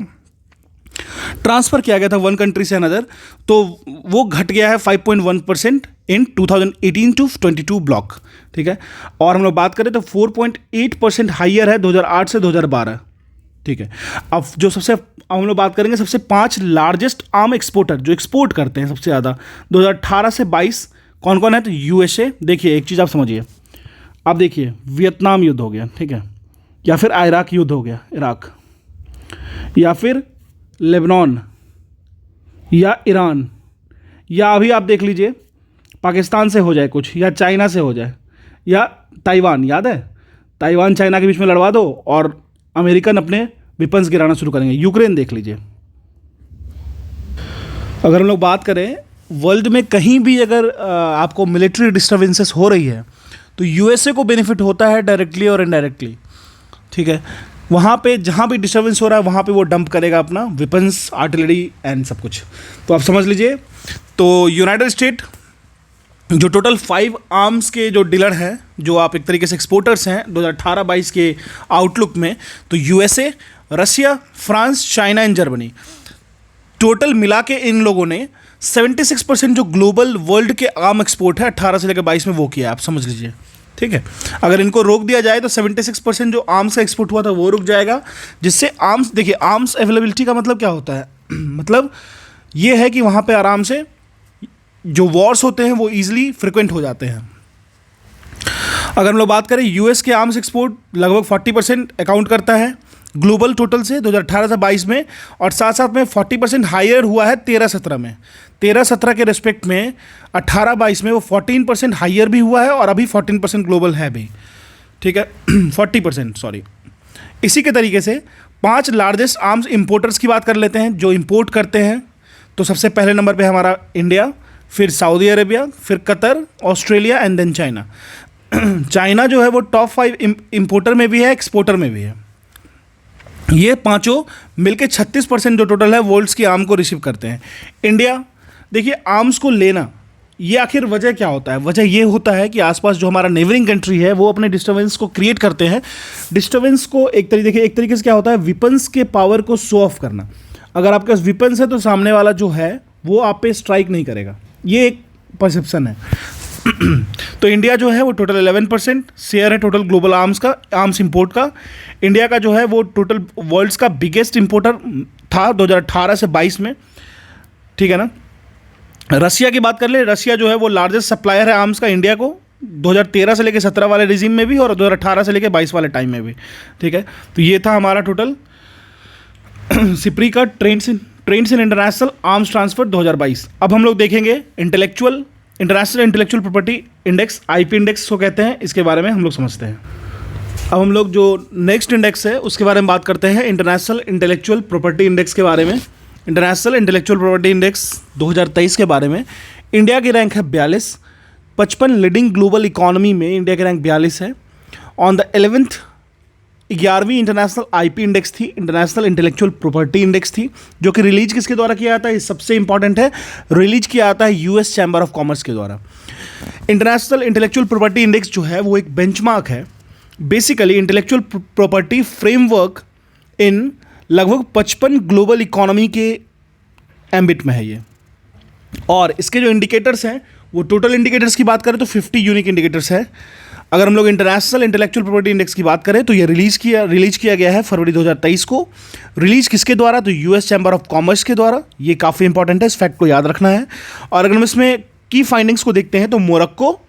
ट्रांसफ़र किया गया था वन कंट्री से अनदर, तो वो घट गया है 5.1% इन 2018 टू 22 ब्लॉक। ठीक है, और हम लोग बात करें तो 4.8% हाइयर है 2008 से 2012। ठीक है, अब हम लोग बात करेंगे सबसे 5 लार्जेस्ट आर्म एक्सपोर्टर जो एक्सपोर्ट करते हैं सबसे ज़्यादा 2018 से 22 कौन कौन है। तो यूएसए, देखिए एक चीज़ आप समझिए, आप देखिए वियतनाम युद्ध हो गया, ठीक है, या फिर इराक युद्ध हो गया, इराक, या फिर लेबनान, या ईरान, या अभी आप देख लीजिए पाकिस्तान से हो जाए कुछ, या चाइना से हो जाए, या ताइवान, याद है ताइवान चाइना के बीच में लड़वा दो और अमेरिकन अपने वेपन्स गिराना शुरू करेंगे। यूक्रेन देख लीजिए। अगर हम लोग बात करें वर्ल्ड में कहीं भी अगर आपको मिलिट्री डिस्टर्बेंसेस हो रही है तो यूएसए को बेनिफिट होता है डायरेक्टली और इनडायरेक्टली। ठीक है, वहाँ पे जहाँ भी डिस्टर्बेंस हो रहा है वहाँ पे वो डंप करेगा अपना वेपन्स, आर्टिलरी एंड सब कुछ। तो आप समझ लीजिए, तो यूनाइटेड स्टेट जो टोटल 5 आर्म्स के जो डीलर हैं, जो आप एक तरीके से एक्सपोर्टर्स हैं 2018-22 के आउटलुक में, तो USA, Russia, France, China and Germany, total मिला के इन लोगों ने 76% जो ग्लोबल वर्ल्ड के आर्म एक्सपोर्ट है 18 से लेकर 22 में वो किया, आप समझ लीजिए। ठीक है, अगर इनको रोक दिया जाए तो 76% जो आर्म्स का एक्सपोर्ट हुआ था वो रुक जाएगा, जिससे आर्म्स, देखिए आर्म्स अवेलेबिलिटी का मतलब क्या होता है मतलब ये है कि वहाँ पे आराम से जो वॉर्स होते हैं वो ईजिली फ्रिक्वेंट हो जाते हैं। अगर हम लोग बात करें यूएस के आर्म्स एक्सपोर्ट लगभग 40% अकाउंट करता है ग्लोबल टोटल से 2018 से 22 में, और साथ साथ में 40% हायर हुआ है 13-17 में। 13-17 के रिस्पेक्ट में 18-22 में वो 14% हायर भी हुआ है, और अभी 14% ग्लोबल है भी। ठीक है 40%, सॉरी। इसी के तरीके से 5 लार्जेस्ट आर्म्स इंपोर्टर्स की बात कर लेते हैं जो इंपोर्ट करते हैं। तो सबसे पहले नंबर पे हमारा इंडिया, फिर सऊदी अरेबिया, फिर Qatar, Australia and then China. China जो है वो टॉप 5 इंपोर्टर में भी है, एक्सपोर्टर में भी है। ये पांचों मिलके 36% जो टोटल है वर्ल्ड्स की आर्म को रिसीव करते हैं। इंडिया, देखिए आर्म्स को लेना ये आखिर वजह क्या होता है? वजह ये होता है कि आसपास जो हमारा नेबरिंग कंट्री है वो अपने डिस्टर्बेंस को क्रिएट करते हैं। डिस्टर्बेंस को एक तरीके से क्या होता है, विपन्स के पावर को शो ऑफ करना। अगर आपके पास विपन्स है तो सामने वाला जो है वो आप पे स्ट्राइक नहीं करेगा, ये एक परसेप्शन है। तो इंडिया जो है वो टोटल 11% शेयर है टोटल ग्लोबल आर्म्स इंपोर्ट का। इंडिया का जो है वो टोटल वर्ल्ड्स का बिगेस्ट इंपोर्टर था 2018 से 22 में, ठीक है ना। रसिया की बात कर ले, रसिया जो है वो लार्जेस्ट सप्लायर है आर्म्स का इंडिया को, 2013 से लेकर 17 वाले रिजीम में भी और 2018 से लेकर 22 वाले टाइम में भी, ठीक है। तो ये था हमारा टोटल सिप्री का trends in international arms transfer 2022। अब हम लोग देखेंगे international intellectual property index, IP index को कहते हैं, इसके बारे में हम लोग समझते हैं। अब हम लोग जो नेक्स्ट इंडेक्स है उसके बारे में बात करते हैं, इंटरनेशनल इंटेलेक्चुअल प्रॉपर्टी इंडेक्स के बारे में। इंटरनेशनल इंटेलेक्चुअल प्रॉपर्टी इंडेक्स 2023 के बारे में इंडिया की रैंक है 42। 55 लीडिंग ग्लोबल इकोनॉमी में इंडिया की रैंक 42 है। ऑन द 11वीं इंटरनेशनल आईपी इंडेक्स थी, इंटरनेशनल इंटेलेक्चुअल प्रॉपर्टी इंडेक्स थी, जो कि रिलीज किसके द्वारा किया जाता है, ये सबसे इंपॉर्टेंट है, रिलीज किया जाता है यूएस चैम्बर ऑफ कॉमर्स के द्वारा। इंटरनेशनल इंटेलेक्चुअल प्रॉपर्टी इंडेक्स जो है वो एक बेंचमार्क है, basically intellectual property framework in लगभग 55 ग्लोबल इकोनॉमी के एम्बिट में है ये। और इसके जो इंडिकेटर्स हैं वो टोटल इंडिकेटर्स की बात करें तो 50 यूनिक इंडिकेटर्स है। अगर हम लोग इंटरनेशनल इंटेलेक्चुअल प्रॉपर्टी इंडेक्स की बात करें तो ये रिलीज किया गया है फरवरी 2023 को। रिलीज किसके द्वारा, तो यूएस चैम्बर ऑफ कॉमर्स के द्वारा। ये काफ़ी इंपॉर्टेंट है, इस फैक्ट को याद रखना है। और अगर हम इसमें की फाइंडिंग्स को देखते हैं तो मोरक्को,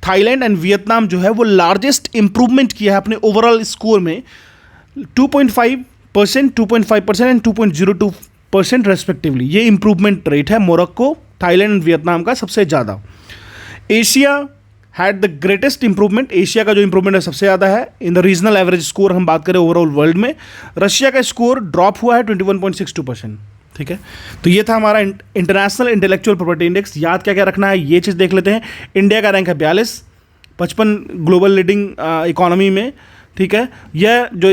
थाईलैंड एंड वियतनाम जो है वो लार्जेस्ट इंप्रूवमेंट किया है अपने ओवरऑल स्कोर में, 2.5%, 2.5% एंड 2.02% रेस्पेक्टिवली। ये इंप्रूवमेंट रेट है मोरक्को, थाईलैंड एंड वियतनाम का सबसे ज़्यादा। Asia had the greatest improvement, Asia का जो इंप्रूवमेंट है सबसे ज़्यादा है। In the regional average score हम बात करें ओवरऑल वर्ल्ड में, रशिया का स्कोर ड्रॉप हुआ है 21.62%, ठीक है। तो ये था हमारा इंटरनेशनल इंटेलेक्चुअल प्रॉपर्टी इंडेक्स। याद क्या क्या रखना है ये चीज़ देख लेते हैं। इंडिया का रैंक है 42, 55 ग्लोबल लीडिंग इकोनॉमी में, ठीक है। यह जो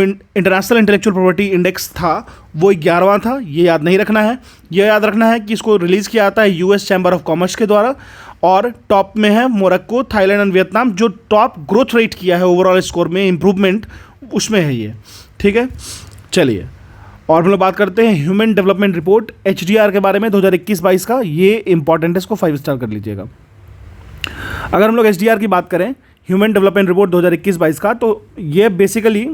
इंटरनेशनल इंटेलेक्चुअल प्रॉपर्टी इंडेक्स था वो 11वां था, ये याद नहीं रखना है। यह याद रखना है कि इसको रिलीज़ किया जाता है यूएस चैम्बर ऑफ कॉमर्स के द्वारा। और टॉप में है मोरक्को, थाईलैंड एंड वियतनाम, जो टॉप ग्रोथ रेट किया है ओवरऑल स्कोर में, इंप्रूवमेंट उसमें है ये, ठीक है। चलिए और हम लोग बात करते हैं ह्यूमन डेवलपमेंट रिपोर्ट HDR के बारे में 2021-22 का। ये इंपॉर्टेंट है, इसको 5 स्टार कर लीजिएगा। अगर हम लोग HDR की बात करें, ह्यूमन डेवलपमेंट रिपोर्ट 2021-22 का, तो ये बेसिकली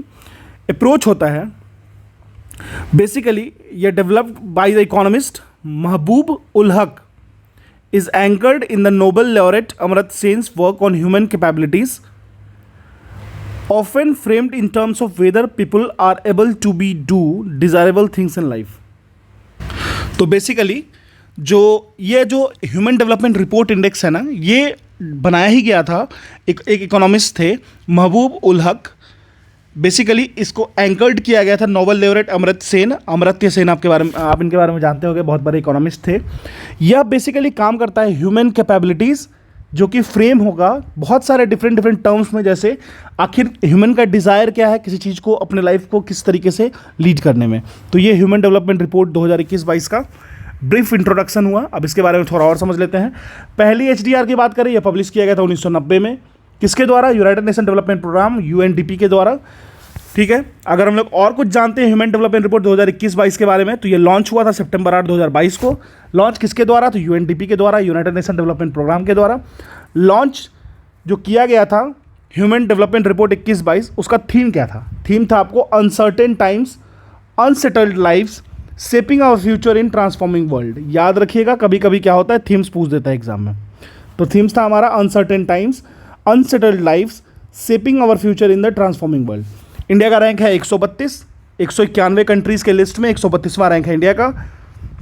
अप्रोच होता है, बेसिकली ये developed by the economist Mehboob ul Haq, is anchored in the Nobel laureate Amartya Sen's work on human capabilities, often framed in terms of whether people are able to do desirable things in life. तो basically जो human development report index है ना, ये बनाया ही गया था, एक economist थे महबूब उल हक। बेसिकली इसको एंकर्ड किया गया था नोबेल laureate अमर्त्य सेन आप इनके बारे में जानते होंगे, बहुत बड़े इकोनॉमिस्ट थे। यह बेसिकली काम करता है ह्यूमन कैपेबिलिटीज़, जो कि फ्रेम होगा बहुत सारे डिफरेंट टर्म्स में, जैसे आखिर ह्यूमन का डिज़ायर क्या है किसी चीज़ को, अपने लाइफ को किस तरीके से लीड करने में। तो ये ह्यूमन डेवलपमेंट रिपोर्ट 2021-22 का ब्रीफ इंट्रोडक्शन हुआ। अब इसके बारे में थोड़ा और समझ लेते हैं। पहली HDR की बात करें, यह पब्लिश किया गया था 1990 में, किसके द्वारा, United Nation Development Programme UNDP के द्वारा, ठीक है। अगर हम लोग और कुछ जानते हैं ह्यूमन डेवलपमेंट रिपोर्ट 2021-22 के बारे में, तो ये लॉन्च हुआ था सितंबर 8, 2022 को। लॉन्च किसके द्वारा, तो UNDP के द्वारा, यूनाइटेड नेशन डेवलपमेंट प्रोग्राम के द्वारा। लॉन्च जो किया गया था ह्यूमन डेवलपमेंट रिपोर्ट 21-22, उसका थीम क्या था? थीम था आपको uncertain times, unsettled lifes, shaping our future in transforming world. याद रखिएगा, कभी कभी क्या होता है, थीम्स पूछ देता है एग्जाम में। तो थीम्स था हमारा uncertain times, unsettled lifes, shaping our future in the transforming world. India का रैंक है 132, 191 कंट्रीज़ के लिस्ट में 132वां रैंक है इंडिया का,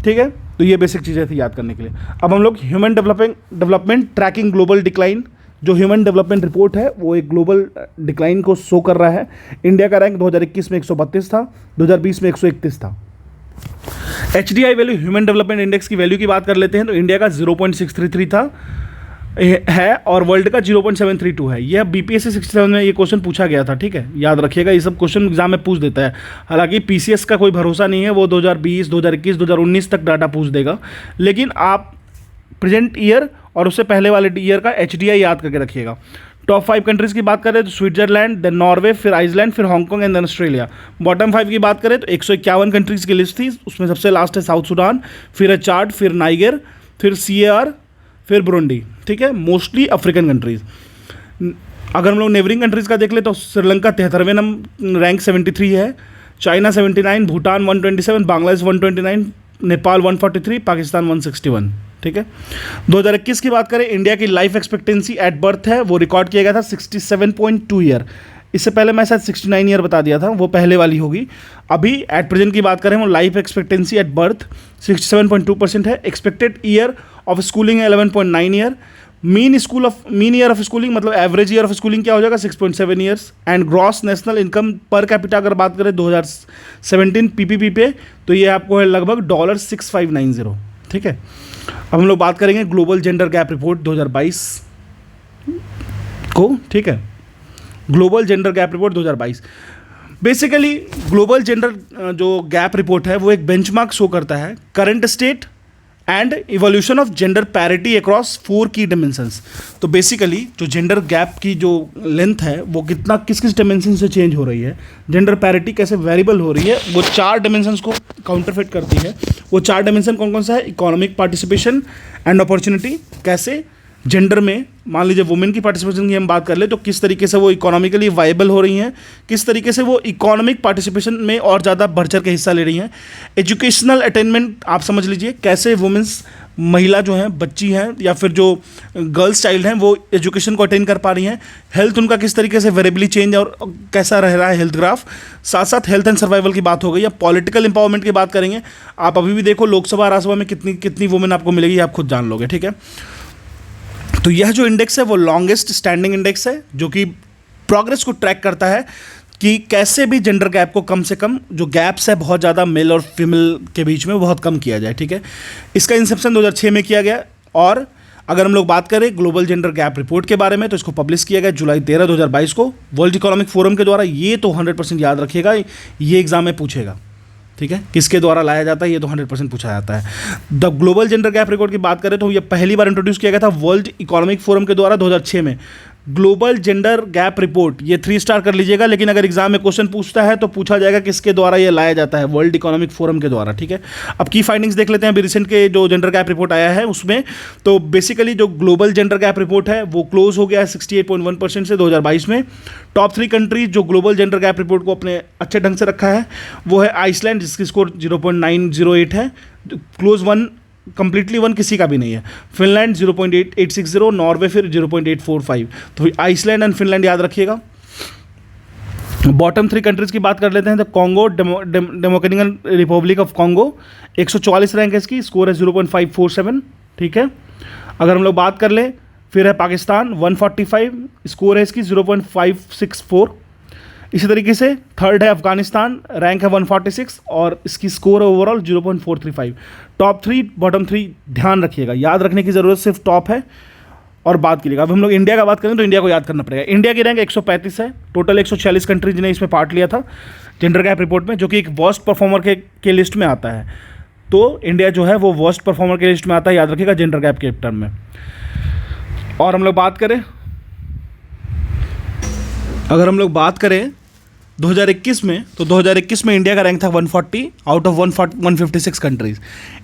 ठीक है। तो ये बेसिक चीज़ें थी याद करने के लिए। अब हम लोग human development tracking global decline, जो ह्यूमन डेवलपमेंट रिपोर्ट है वो एक ग्लोबल डिक्लाइन को शो कर रहा है। इंडिया का रैंक 2021 में 132 था, 2020 में 131 था। HDI value, human development index की वैल्यू की बात कर लेते हैं, तो इंडिया का 0.633 था है और वर्ल्ड का 0.732 है। यह BPSC 67 में ये क्वेश्चन पूछा गया था, ठीक है, याद रखिएगा, ये सब क्वेश्चन एग्जाम में पूछ देता है। हालांकि PCS का कोई भरोसा नहीं है, वो 2020, 2021, 2019 तक डाटा पूछ देगा, लेकिन आप प्रेजेंट ईयर और उससे पहले वाले ईयर का HDI याद करके रखिएगा। टॉप 5 कंट्रीज़ की बात करें तो स्विट्जरलैंड, देन नॉर्वे, फिर आइसलैंड, फिर Hong Kong and then Australia. Bottom 5 की बात करें तो 151 कंट्रीज़ की लिस्ट थी, उसमें सबसे लास्ट है साउथ सूडान, फिर है चाड, फिर नाइगर, फिर CAR, फिर बुरुंडी। ठीक है, मोस्टली अफ्रीकन कंट्रीज़। अगर हम लोग नेबरिंग कंट्रीज़ का देख ले तो श्रीलंका 73वें नंबर, रैंक 73 है, चाइना 79, भूटान 127, बांग्लादेश 129, नेपाल 143, पाकिस्तान 161। ठीक है, 2021 की बात करें, इंडिया की लाइफ एक्सपेक्टेंसी एट बर्थ है वो रिकॉर्ड किया गया था 67.2 ईयर। इससे पहले मैं शायद 69 ईयर बता दिया था, वो पहले वाली होगी। अभी एट प्रेजेंट की बात करें वो लाइफ एक्सपेक्टेंसी एट बर्थ 67.2% है। एक्सपेक्टेड ईयर ऑफ स्कूलिंग है 11.9 year. Mean year of schooling मतलब एवरेज ईयर ऑफ स्कूलिंग क्या हो जाएगा 6.7 years. And gross national income per capita अगर बात करें 2017 PPP पे तो ये आपको है लगभग $6590। ठीक है, अब हम लोग बात करेंगे ग्लोबल जेंडर गैप रिपोर्ट 2022 को। ठीक है, global gender gap report 2022 basically global gender जो गैप रिपोर्ट है वो एक बेंचमार्क शो करता है current state and evolution of gender parity across 4 की डिमेंशंस। तो बेसिकली जो जेंडर गैप की जो लेंथ है वो कितना किस किस डिमेंशन से चेंज हो रही है, जेंडर पैरिटी कैसे वेरिएबल हो रही है, वो 4 डिमेंशंस को काउंटरफिट करती है। वो 4 डिमेंशन कौन कौन सा है? इकोनॉमिक पार्टिसिपेशन एंड अपॉर्चुनिटी, कैसे जेंडर में मान लीजिए वुमेन की पार्टिसिपेशन की हम बात कर ले तो किस तरीके से वो इकोनॉमिकली वाइबल हो रही हैं, किस तरीके से वो इकोनॉमिक पार्टिसिपेशन में और ज़्यादा बढ़ चढ़ के हिस्सा ले रही हैं। एजुकेशनल अटेनमेंट आप समझ लीजिए, कैसे वुमेंस महिला जो हैं, बच्ची हैं या फिर जो गर्ल्स चाइल्ड हैं वो एजुकेशन को अटेन कर पा रही हैं। हेल्थ उनका किस तरीके से वेरिएबली चेंज और कैसा रह रहा है हेल्थ ग्राफ। साथ साथ हेल्थ एंड सर्वाइवल की बात हो गई। या पॉलिटिकल इंपावरमेंट की बात करेंगे, आप अभी भी देखो लोकसभा राज्यसभा में कितनी कितनी वुमेन आपको मिलेगी, आप खुद जान लोगे। ठीक है, तो यह जो इंडेक्स है वो लॉन्गेस्ट स्टैंडिंग इंडेक्स है जो कि प्रोग्रेस को ट्रैक करता है कि कैसे भी जेंडर गैप को कम से कम, जो गैप्स है बहुत ज़्यादा मेल और फीमेल के बीच में, बहुत कम किया जाए। ठीक है, इसका इंसेप्शन 2006 में किया गया। और अगर हम लोग बात करें ग्लोबल जेंडर गैप रिपोर्ट के बारे में तो इसको पब्लिश किया गया जुलाई 13, 2022 को वर्ल्ड इकोनॉमिक फोरम के द्वारा। ये तो 100% याद रखिएगा, ये एग्जाम में पूछेगा। ठीक है, किसके द्वारा लाया जाता है ये तो 100% पूछा जाता है। The global gender gap report की बात करें तो ये पहली बार इंट्रोड्यूस किया गया था वर्ल्ड इकोनॉमिक फोरम के द्वारा 2006 में। ग्लोबल जेंडर गैप रिपोर्ट ये 3 स्टार कर लीजिएगा, लेकिन अगर एग्जाम में क्वेश्चन पूछता है तो पूछा जाएगा किसके द्वारा ये लाया जाता है, वर्ल्ड इकोनॉमिक फोरम के द्वारा। ठीक है, अब की फाइंडिंग्स देख लेते हैं अभी रिसेंट के जो जेंडर गैप रिपोर्ट आया है उसमें। तो बेसिकली जो ग्लोबल जेंडर गैप रिपोर्ट है वो क्लोज हो गया है 68.1% से 2022 में। टॉप 3 कंट्रीज जो ग्लोबल जेंडर गैप रिपोर्ट को अपने अच्छे ढंग से रखा है वो है आइसलैंड, जिसकी स्कोर 0.908 है, क्लोज 1, कंप्लीटली 1 किसी का भी नहीं है। फिनलैंड 0.8860, नॉर्वे फिर 0.845। तो आइसलैंड एंड फिनलैंड याद रखिएगा। बॉटम 3 कंट्रीज़ की बात कर लेते हैं तो Congo democratic Republic of Congo 144 rank है इसकी, स्कोर है 0.547। ठीक है, अगर हम लोग बात कर ले फिर है पाकिस्तान 145, स्कोर है इसकी 0.564। इसी तरीके से थर्ड है अफगानिस्तान, रैंक है 146 और इसकी स्कोर है ओवरऑल 0.435। टॉप 3 बॉटम 3 ध्यान रखिएगा, याद रखने की ज़रूरत सिर्फ टॉप है और बात कीजिएगा। अब हम लोग इंडिया का बात करें तो इंडिया को याद करना पड़ेगा। इंडिया की रैंक 135 है, टोटल 146 कंट्रीज ने इसमें पार्ट लिया था जेंडर गैप रिपोर्ट में, जो कि एक वर्स्ट परफॉर्मर के लिस्ट में आता है। तो इंडिया जो है वो वर्स्ट परफॉर्मर के लिस्ट में आता है, याद रखिएगा जेंडर गैप के टर्म में। और हम लोग बात करें, अगर हम लोग बात करें 2021 में तो 2021 में इंडिया का रैंक था 140 आउट ऑफ 156 कंट्रीज़।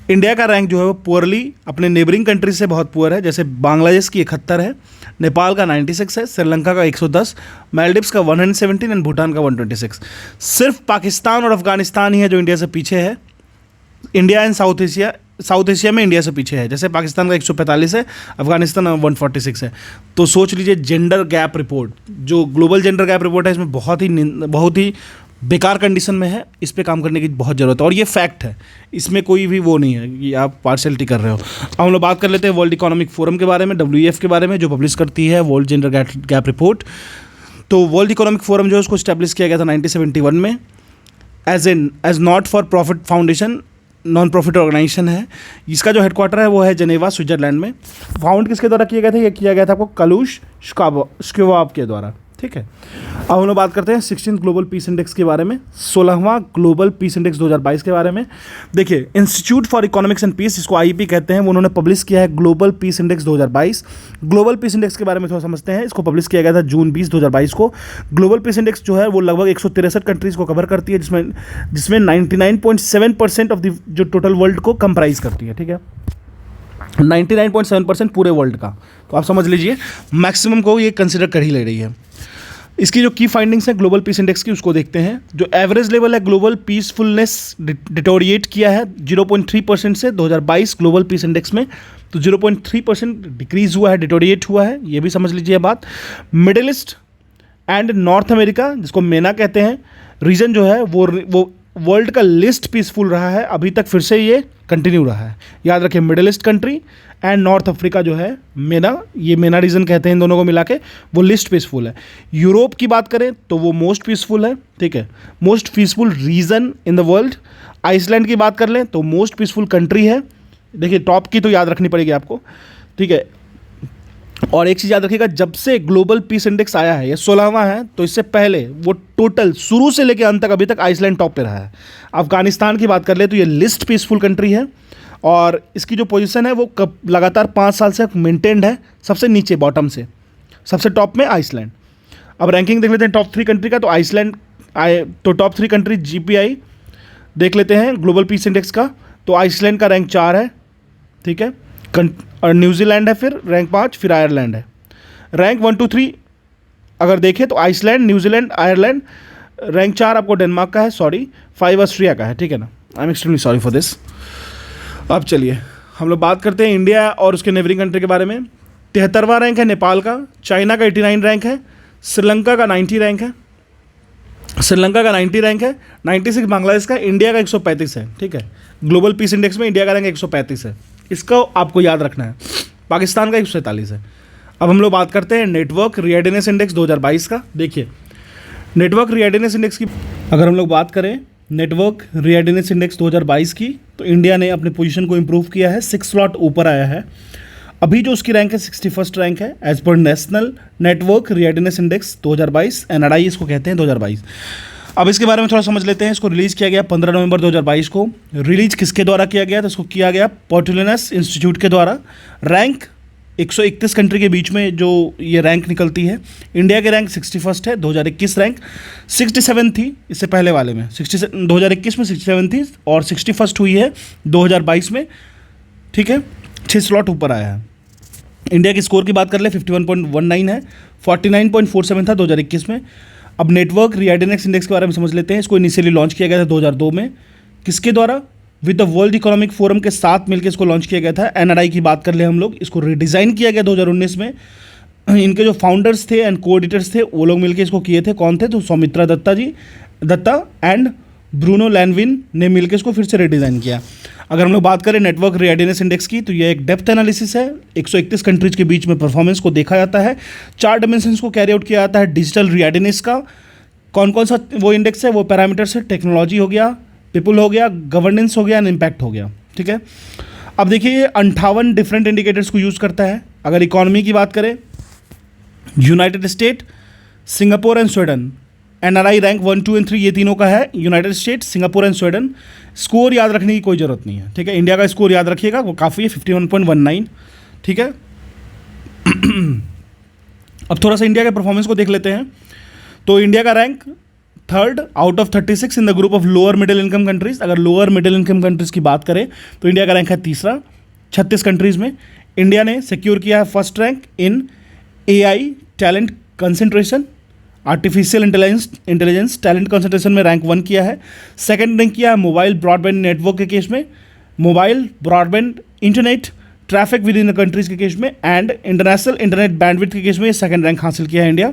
इंडिया का रैंक जो है वो पुअरली अपने नेबरिंग कंट्रीज से बहुत पुअर है, जैसे बांग्लादेश की 71 है, नेपाल का 96 है, श्रीलंका का 110, मालदीव्स का 117 एंड भूटान का 126। सिर्फ पाकिस्तान और अफगानिस्तान ही है जो इंडिया से पीछे है। इंडिया एंड साउथ एशिया में इंडिया से पीछे है, जैसे पाकिस्तान का 145 है, अफगानिस्तान 146 है। तो सोच लीजिए जेंडर गैप रिपोर्ट, जो ग्लोबल जेंडर गैप रिपोर्ट है, इसमें बहुत ही बेकार कंडीशन में है। इस पे काम करने की बहुत ज़रूरत है और ये फैक्ट है, इसमें कोई भी वो नहीं है कि आप पार्शलिटी कर रहे हो। अब हम लोग बात कर लेते हैं वर्ल्ड इकोनॉमिक फोरम के बारे में, WEF के बारे में, जो पब्लिश करती है वर्ल्ड जेंडर गैप रिपोर्ट। तो वर्ल्ड इकोनॉमिक फोरम जो है उसको स्टैब्लिश किया गया था 1971 में as not for profit foundation, non profit organisation है। इसका जो हेडक्वार्टर है वो है जेनेवा, स्विट्जरलैंड में। फाउंड किसके द्वारा किया गया था? ये किया गया था आपको कलूश श्वाब के द्वारा। ठीक है। अब हम लोग बात करते हैं 16th ग्लोबल पीस इंडेक्स के बारे में, 16वां ग्लोबल पीस इंडेक्स 2022 के बारे में। देखिए, Institute for Economics and Peace, इसको आईईपी कहते हैं, वो उन्होंने पब्लिश किया है Global Peace Index 2022। Global Peace Index के बारे में थोड़ा समझते हैं। इसको पब्लिश किया गया था जून 20, 2022 को। ग्लोबल पीस इंडेक्स जो है वो लगभग 163 कंट्रीज़ को कवर करती है, जिसमें 99.7% ऑफ द जो टोटल वर्ल्ड को कंप्राइज करती है। ठीक है, 99.7% पूरे वर्ल्ड का, तो आप समझ लीजिए मैक्सिमम को ये कंसिडर कर ही ले रही है। इसकी जो की फाइंडिंग्स है ग्लोबल पीस इंडेक्स की, उसको देखते हैं। जो एवरेज लेवल है ग्लोबल पीसफुलनेस डिटोरिएट किया है 0.3% से 2022 ग्लोबल पीस इंडेक्स में, तो 0.3% डिक्रीज हुआ है, डिटोरिएट हुआ है, ये भी समझ लीजिए बात। Middle east and north America, जिसको मेना कहते हैं, रीजन जो है वो वर्ल्ड का लिस्ट पीसफुल रहा है अभी तक, फिर से ये कंटिन्यू रहा है। याद रखें, middle east country and north Africa जो है मेना, ये मेना रीजन कहते हैं इन दोनों को मिला के, वो लिस्ट पीसफुल है। यूरोप की बात करें तो वो मोस्ट पीसफुल है। ठीक है, most peaceful region in the world. Iceland की बात कर लें तो मोस्ट पीसफुल कंट्री है। देखिए, टॉप की तो याद रखनी पड़ेगी आपको। ठीक है, और एक चीज़ याद रखिएगा, जब से ग्लोबल पीस इंडेक्स आया है, ये 16वां है, तो इससे पहले वो टोटल शुरू से लेकर अंत तक अभी तक आइसलैंड टॉप पे रहा है। अफगानिस्तान की बात कर ले तो ये लिस्ट पीसफुल कंट्री है, और इसकी जो पोजीशन है वो लगातार 5 साल से मेंटेन्ड है, सबसे नीचे बॉटम से, सबसे टॉप में आइसलैंड। अब रैंकिंग देख लेते हैं टॉप 3 कंट्री का, तो आइसलैंड आए तो टॉप 3 कंट्री GPI देख लेते हैं ग्लोबल पीस इंडेक्स का, तो आइसलैंड का रैंक 4 है। ठीक है, और न्यूजीलैंड है फिर रैंक 5, फिर आयरलैंड है। रैंक 1, 2, 3 अगर देखें तो आइसलैंड, न्यूजीलैंड, आयरलैंड। रैंक 4 आपको डेनमार्क का है, सॉरी 5 ऑस्ट्रिया का है। ठीक है ना, I am extremely sorry for this. अब चलिए हम लोग बात करते हैं इंडिया और उसके नेबरिंग कंट्री के बारे में। 73वां रैंक है नेपाल का, चाइना का 89 रैंक है, श्रीलंका का 90 रैंक है, 96 बांग्लादेश का, इंडिया का 135 है। ठीक है, ग्लोबल पीस इंडेक्स में इंडिया का रैंक 135 है, इसका आपको याद रखना है। पाकिस्तान का 147 है। अब हम लोग बात करते हैं नेटवर्क रिएडिनेस इंडेक्स 2022 का। देखिए, नेटवर्क रिएडिनेस इंडेक्स की अगर हम लोग बात करें, नेटवर्क रिएडिनेस इंडेक्स 2022 की, तो इंडिया ने अपने पोजीशन को इंप्रूव किया है, 6 स्लॉट ऊपर आया है। अभी जो उसकी रैंक है 61st रैंक है एज पर national network readiness index 2022, NRI इसको कहते हैं 2022। अब इसके बारे में थोड़ा समझ लेते हैं। इसको रिलीज़ किया गया 15 नवंबर 2022 को। रिलीज किसके द्वारा किया गया, तो इसको किया गया पोर्टुलिनस इंस्टीट्यूट के द्वारा। रैंक 131 कंट्री के बीच में जो ये रैंक निकलती है। इंडिया के रैंक 61st है, 2021 रैंक 67 थी इससे पहले वाले में, 2021 में 67 थी और 61st हुई है 2022 में। ठीक है, 6 स्लॉट ऊपर आया है। इंडिया के स्कोर की बात कर ले 51.19 है, 49.47 था 2021 में। अब नेटवर्क रिएडिनेस इंडेक्स के बारे में समझ लेते हैं। इसको इनिशियली लॉन्च किया गया था 2002 में, किसके द्वारा, with the world Economic forum के साथ मिलकर इसको लॉन्च किया गया था। NRI की बात कर ले हम लोग, इसको रिडिज़ाइन किया गया 2019 में। इनके जो फाउंडर्स थे एंड कोऑर्डिनेटर्स थे वो लोग मिलकर इसको किए थे। कौन थे, तो Soumitra Dutta and Bruno Lanvin ने मिलकर इसको फिर से रिडिज़ाइन किया। अगर हम लोग बात करें नेटवर्क रिएडिनेस इंडेक्स की, तो ये एक डेप्थ एनालिसिस है। 131 कंट्रीज के बीच में परफॉर्मेंस को देखा जाता है, 4 डायमेंशंस को कैरी आउट किया जाता है डिजिटल रिएडिनेस का। कौन कौन सा वो इंडेक्स है, वो पैरामीटर्स है, टेक्नोलॉजी हो गया, पीपल हो गया, गवर्नेंस हो गया एंड इम्पैक्ट हो गया। ठीक है, अब देखिए ये 58 डिफरेंट इंडिकेटर्स को यूज़ करता है। अगर इकोनॉमी की बात करें, United state, Singapore and Sweden, NRI rank 1, 2 and 3 ये तीनों का है, United state, Singapore and Sweden. Score याद रखने की कोई ज़रूरत नहीं है। ठीक है, इंडिया का स्कोर याद रखिएगा, वो काफ़ी है, 51.19। ठीक है, अब थोड़ा सा इंडिया के परफॉर्मेंस को देख लेते हैं। तो इंडिया का rank 3rd out of 36 in the group of lower middle income countries. अगर लोअर मिडिल इनकम कंट्रीज की बात करें तो इंडिया का रैंक है 3रा 36 कंट्रीज़ में। इंडिया ने सिक्योर किया है 1st rank in AI talent concentration, artificial intelligence talent concentration में रैंक 1 किया है। 2nd रैंक किया है मोबाइल ब्रॉडबैंड नेटवर्क के केस में, mobile broadband internet traffic with in the countries के केस में, एंड इंटरनेशनल इंटरनेट बैंडविड्थ के केस में 2nd रैंक हासिल किया है इंडिया।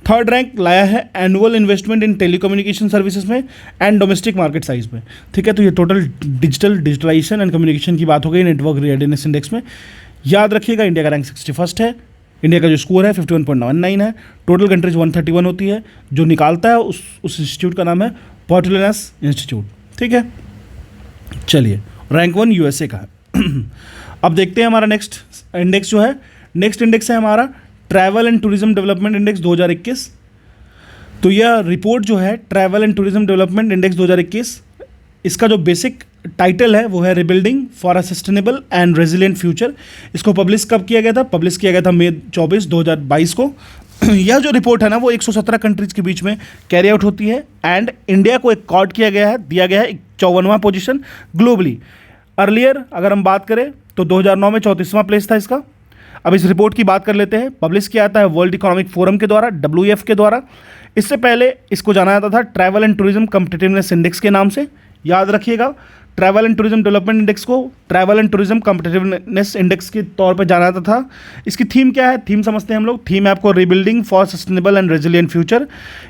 3rd रैंक लाया है एनुअल इन्वेस्टमेंट इन टेलीकम्युनिकेशन सर्विसेज में एंड डोमेस्टिक मार्केट साइज में। ठीक है, तो ये टोटल डिजिटलाइजेशन एंड कम्युनिकेशन की बात हो गई नेटवर्क रिएडिनेस इंडेक्स में। याद रखिएगा इंडिया का रैंक 61st है, इंडिया का जो स्कोर है 51.19 है, टोटल कंट्रीज 131 होती है। जो निकालता है उस इंस्टीट्यूट का नाम है पोर्टुलिनस इंस्टीट्यूट। ठीक है, चलिए रैंक 1 USA का है। अब देखते हैं हमारा नेक्स्ट इंडेक्स जो है, नेक्स्ट इंडेक्स है हमारा travel and tourism development index 2021। तो यह रिपोर्ट जो है travel and tourism development index 2021, इसका जो बेसिक टाइटल है वो है rebuilding for a sustainable and resilient future. इसको पब्लिश कब किया गया था? पब्लिश किया गया था मई 24, 2022 को। यह जो रिपोर्ट है ना वो 117 कंट्रीज के बीच में कैरी आउट होती है एंड इंडिया को एक कॉर्ड किया गया है, दिया गया है 54वां पोजीशन ग्लोबली। अर्लियर अगर हम बात करें तो 2009 में 34वां प्लेस था इसका। अब इस रिपोर्ट की बात कर लेते हैं। पब्लिश किया जाता है वर्ल्ड इकोनॉमिक फोरम के द्वारा, WEF के द्वारा। इससे पहले इसको जाना जाता था travel and tourism competitiveness index के नाम से। याद रखिएगा, travel and tourism development index को travel and tourism competitiveness index के तौर पर जाना जाता था। इसकी थीम क्या है? थीम समझते हैं हम लोग। थीम है आपको rebuilding for sustainable and resilient future.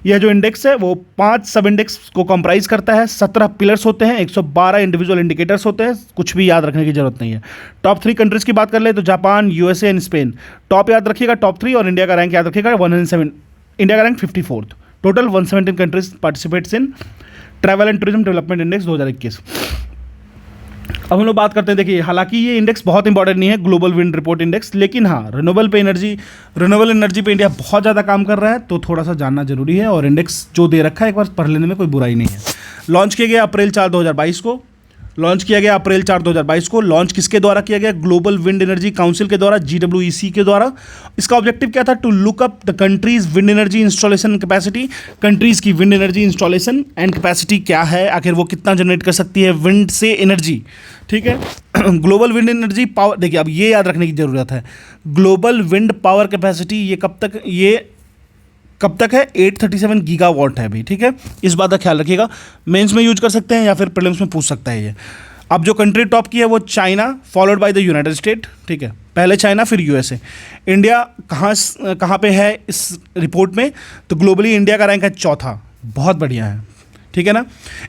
यह जो इंडेक्स है वो 5 सब इंडेक्स को कंप्राइज करता है। 17 पिलर्स होते हैं, 112 इंडिविजुअल इंडिकेटर्स होते हैं। कुछ भी याद रखने की जरूरत नहीं है। टॉप 3 कंट्रीज की बात कर ले तो Japan, USA and Spain. Top याद रखिएगा, टॉप 3, और इंडिया का रैंक याद रखिएगा 107। इंडिया का rank 54th। Total 117 countries participates in travel and tourism development index 2021। अब हम लोग बात करते हैं, देखिए हालांकि ये इंडेक्स बहुत इंपॉर्टेंट नहीं है, ग्लोबल विंड रिपोर्ट इंडेक्स, लेकिन हाँ रिन्यूएबल एनर्जी पे इंडिया बहुत ज़्यादा काम कर रहा है, तो थोड़ा सा जानना जरूरी है। और इंडेक्स जो दे रखा है एक बार पढ़ लेने में कोई बुराई नहीं है। लॉन्च किया गया अप्रैल 4, 2022 को। लॉन्च किया गया अप्रैल 4, 2022 को। लॉन्च किसके द्वारा किया गया? ग्लोबल विंड एनर्जी काउंसिल के द्वारा, GWEC के द्वारा। इसका ऑब्जेक्टिव क्या था? To look up the countries wind energy installation capacity. Countries की wind energy installation and capacity क्या है, आखिर वो कितना जनरेट कर सकती है विंड से एनर्जी, ठीक है। ग्लोबल विंड एनर्जी पावर, देखिए अब ये याद रखने की ज़रूरत है, ग्लोबल विंड पावर कैपेसिटी ये कब तक है? 837 गीगावाट है अभी, ठीक है। इस बात का ख्याल रखिएगा। मेंस में यूज कर सकते हैं या फिर प्रीलिम्स में पूछ सकता है ये। अब जो कंट्री टॉप की है वो China, followed by the United state, ठीक है। पहले चाइना फिर USA। इंडिया कहाँ पे है इस रिपोर्ट में? तो ग्लोबली इंडिया का रैंक है 4था, बहुत बढ़िया है, ठीक है ना।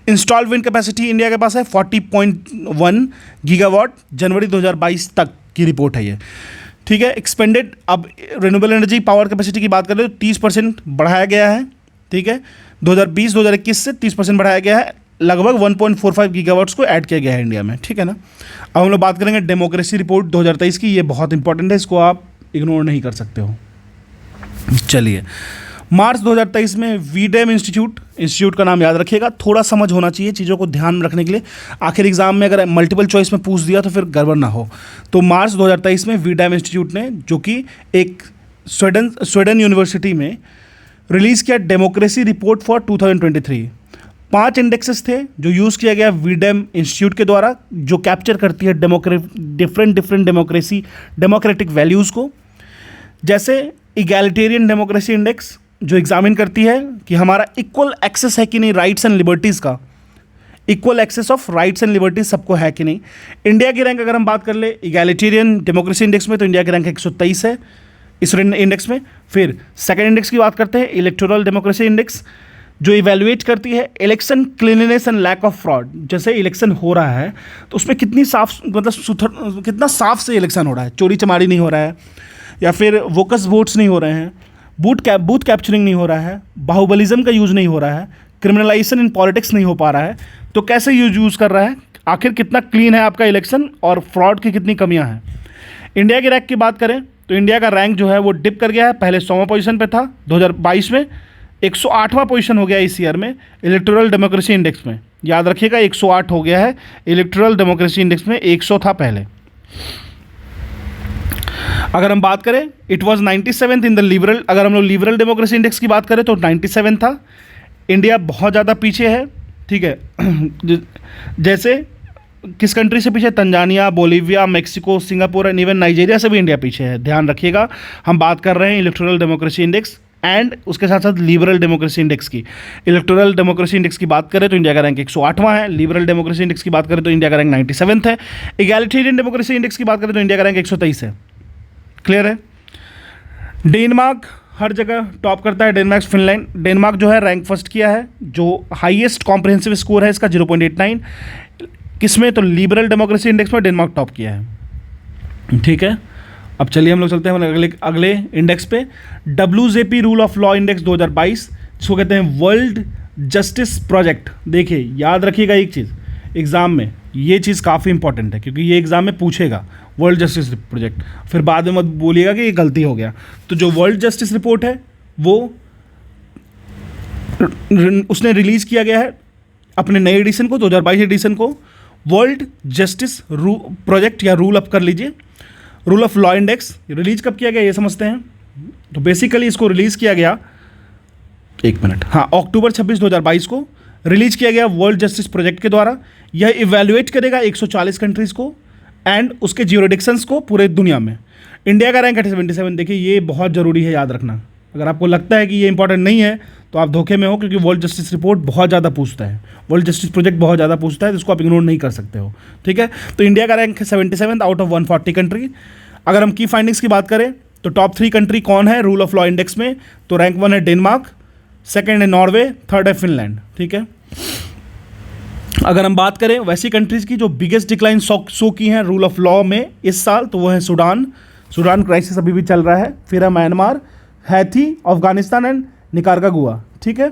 इंस्टॉल्ड विंड कैपेसिटी इंडिया के पास है 40.1 गीगावाट, जनवरी 2022 तक की रिपोर्ट है ये, ठीक है। एक्सपेंडेड, अब रिन्यूएबल एनर्जी पावर कैपेसिटी की बात करें तो 30% बढ़ाया गया है, ठीक है। 2020-2021 से 30% बढ़ाया गया है, लगभग 1.45 गीगावाट्स को ऐड किया गया है इंडिया में, ठीक है ना। अब हम लोग बात करेंगे डेमोक्रेसी रिपोर्ट 2023 की। ये बहुत इंपॉर्टेंट है, इसको आप इग्नोर नहीं कर सकते हो। चलिए, मार्च 2023 में वीडेम इंस्टीट्यूट का नाम याद रखिएगा, थोड़ा समझ होना चाहिए चीज़ों को ध्यान में रखने के लिए। आखिर एग्जाम में अगर मल्टीपल चॉइस में पूछ दिया तो फिर गड़बड़ ना हो। तो मार्च 2023 में वीडेम इंस्टीट्यूट ने, जो कि एक स्वीडन यूनिवर्सिटी में रिलीज़ किया डेमोक्रेसी रिपोर्ट फॉर 2023। 5 इंडेक्सेस थे जो यूज़ किया गया वीडेम इंस्टीट्यूट के द्वारा, जो कैप्चर करती है डिफरेंट डेमोक्रेटिक वैल्यूज़ को। जैसे इगैलिटेरियन डेमोक्रेसी इंडेक्स, जो एग्जामिन करती है कि हमारा इक्वल एक्सेस है कि नहीं राइट्स एंड लिबर्टीज़ का, equal access of rights and liberties सबको है कि नहीं। इंडिया की रैंक अगर हम बात कर ले इगैलिटेरियन डेमोक्रेसी इंडेक्स में, तो इंडिया की रैंक 123 है इस इंडेक्स में। फिर सेकंड इंडेक्स की बात करते हैं, इलेक्टोरल डेमोक्रेसी इंडेक्स, जो इवैल्यूएट करती है election cleanliness and lack of fraud. जैसे इलेक्शन हो रहा है तो उसमें कितनी कितना साफ से इलेक्शन हो रहा है, चोरी चमारी नहीं हो रहा है, या फिर वोकस वोट्स नहीं हो रहे हैं, बूथ कैप्चरिंग नहीं हो रहा है, बाहुबलिज्म का यूज़ नहीं हो रहा है, क्रिमिनलाइजेशन इन पॉलिटिक्स नहीं हो पा रहा है। तो कैसे यूज़ कर रहा है, आखिर कितना क्लीन है आपका इलेक्शन और फ्रॉड की कितनी कमियां हैं। इंडिया की रैंक की बात करें तो इंडिया का रैंक जो है वो डिप कर गया है, पहले 100वां पोजीशन पे था 2022 में, 108वां पोजीशन हो गया इस ईयर में इलेक्टोरल डेमोक्रेसी इंडेक्स में। याद रखिएगा 108 हो गया है इलेक्टोरल डेमोक्रेसी इंडेक्स में, 100 था पहले। अगर हम बात करें it was 97th in the liberal, अगर हम लोग लिबरल डेमोक्रेसी इंडेक्स की बात करें तो 97 था। इंडिया बहुत ज़्यादा पीछे है, ठीक है। जैसे किस कंट्री से पीछे? Tanzania, Bolivia, Mexico, Singapore and even Nigeria से भी इंडिया पीछे है। ध्यान रखिएगा, हम बात कर रहे हैं इलेक्टोरल डेमोक्रेसी इंडेक्स एंड उसके साथ साथ लिबरल डेमोक्रेसी इंडेक्स की। इलेक्टोरल डेमोक्रेसी इंडेक्स की बात करें तो इंडिया का रैंक 108वां है, लिबरल डेमोक्रेसी इंडेक्स की बात करें तो इंडिया का रैंक 97th है, इगैलिटेरियन डेमोक्रेसी इंडेक्स की बात करें तो इंडिया का रैंक 123 है। क्लियर है। डेनमार्क हर जगह टॉप करता है, डेनमार्क जो है रैंक फर्स्ट किया है, जो हाईएस्ट कॉम्प्रिहेंसिव स्कोर है इसका 0.89, किसमें? तो लिबरल डेमोक्रेसी इंडेक्स में डेनमार्क टॉप किया है, ठीक है। अब चलिए हम लोग चलते हैं अगले इंडेक्स पे, WJP rule of law index 2022, जिसको कहते हैं वर्ल्ड जस्टिस प्रोजेक्ट। देखिए याद रखिएगा एक चीज़, एग्जाम में ये चीज़ काफ़ी इंपॉर्टेंट है क्योंकि ये एग्जाम में पूछेगा वर्ल्ड जस्टिस प्रोजेक्ट, फिर बाद में मत बोलिएगा कि ये गलती हो गया। तो जो वर्ल्ड जस्टिस रिपोर्ट है वो उसने रिलीज़ किया गया है अपने नए एडिशन को, 2022 एडिशन को, वर्ल्ड जस्टिस प्रोजेक्ट या रूल अप कर लीजिए, rule of law index. Release कब किया गया ये समझते हैं। तो बेसिकली इसको रिलीज़ किया गया, एक मिनट, हाँ, अक्टूबर 26, 2022 को रिलीज किया गया वर्ल्ड जस्टिस प्रोजेक्ट के द्वारा। यह इवेल्युएट करेगा 140 कंट्रीज़ को एंड उसके ज्यूरिडिक्शंस को पूरे दुनिया में। इंडिया का रैंक है 77। देखिए ये बहुत ज़रूरी है याद रखना। अगर आपको लगता है कि ये इंपॉर्टेंट नहीं है तो आप धोखे में हो, क्योंकि वर्ल्ड जस्टिस रिपोर्ट बहुत ज़्यादा पूछता है, वर्ल्ड जस्टिस प्रोजेक्ट बहुत ज़्यादा पूछता है, तो इसको आप इग्नोर नहीं कर सकते हो, ठीक है। तो इंडिया का रैंक है 77 आउट ऑफ 140 कंट्री। अगर हम की फाइंडिंग्स की बात करें तो टॉप 3 कंट्री कौन है रूल ऑफ लॉ इंडेक्स में, तो रैंक 1 है डेनमार्क, सेकेंड है नॉर्वे, थर्ड है फिनलैंड, ठीक है। अगर हम बात करें वैसी कंट्रीज़ की जो बिगेस्ट डिक्लाइन शो की हैं रूल ऑफ लॉ में इस साल, तो वो है सूडान क्राइसिस अभी भी चल रहा है, फिर है म्यांमार, हैथी, अफगानिस्तान एंड निकारागुआ, ठीक है।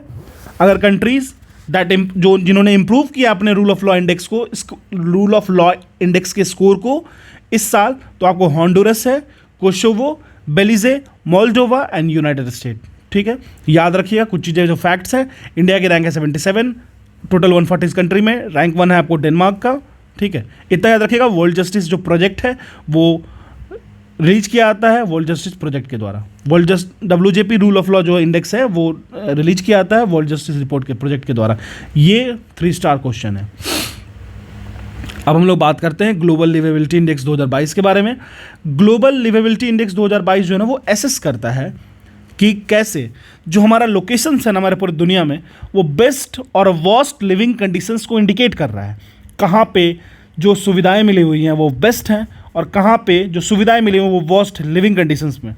अगर कंट्रीज़ जिन्होंने इंप्रूव किया अपने रूल ऑफ लॉ इंडेक्स को, रूल ऑफ लॉ इंडेक्स के स्कोर को इस साल, तो आपको हॉन्डुरस है, Kosovo, Belize, Moldova and United state, ठीक है। याद रखिएगा कुछ चीज़ें जो फैक्ट्स है। इंडिया की रैंक है 77, टोटल 140 कंट्री में, रैंक 1 है आपको डेनमार्क का, ठीक है। इतना याद रखिएगा। वर्ल्ड जस्टिस जो प्रोजेक्ट है वो रिलीज किया आता है वर्ल्ड जस्टिस प्रोजेक्ट के द्वारा। WJP रूल ऑफ लॉ जो इंडेक्स है वो रिलीज किया आता है वर्ल्ड जस्टिस रिपोर्ट के प्रोजेक्ट के द्वारा। ये 3 स्टार क्वेश्चन है। अब हम लोग बात करते हैं ग्लोबल लिवेबिलिटी इंडेक्स 2022 के बारे में। ग्लोबल लिवेबिलिटी इंडेक्स 2022 जो है ना वो एसेस करता है कि कैसे जो हमारा लोकेशंस है ना हमारे पूरी दुनिया में, वो बेस्ट और वर्स्ट लिविंग कंडीशंस को इंडिकेट कर रहा है। कहाँ पे जो सुविधाएं मिली हुई हैं वो बेस्ट हैं और कहाँ पे जो सुविधाएं मिली हुई हैं वो वर्स्ट लिविंग कंडीशंस में।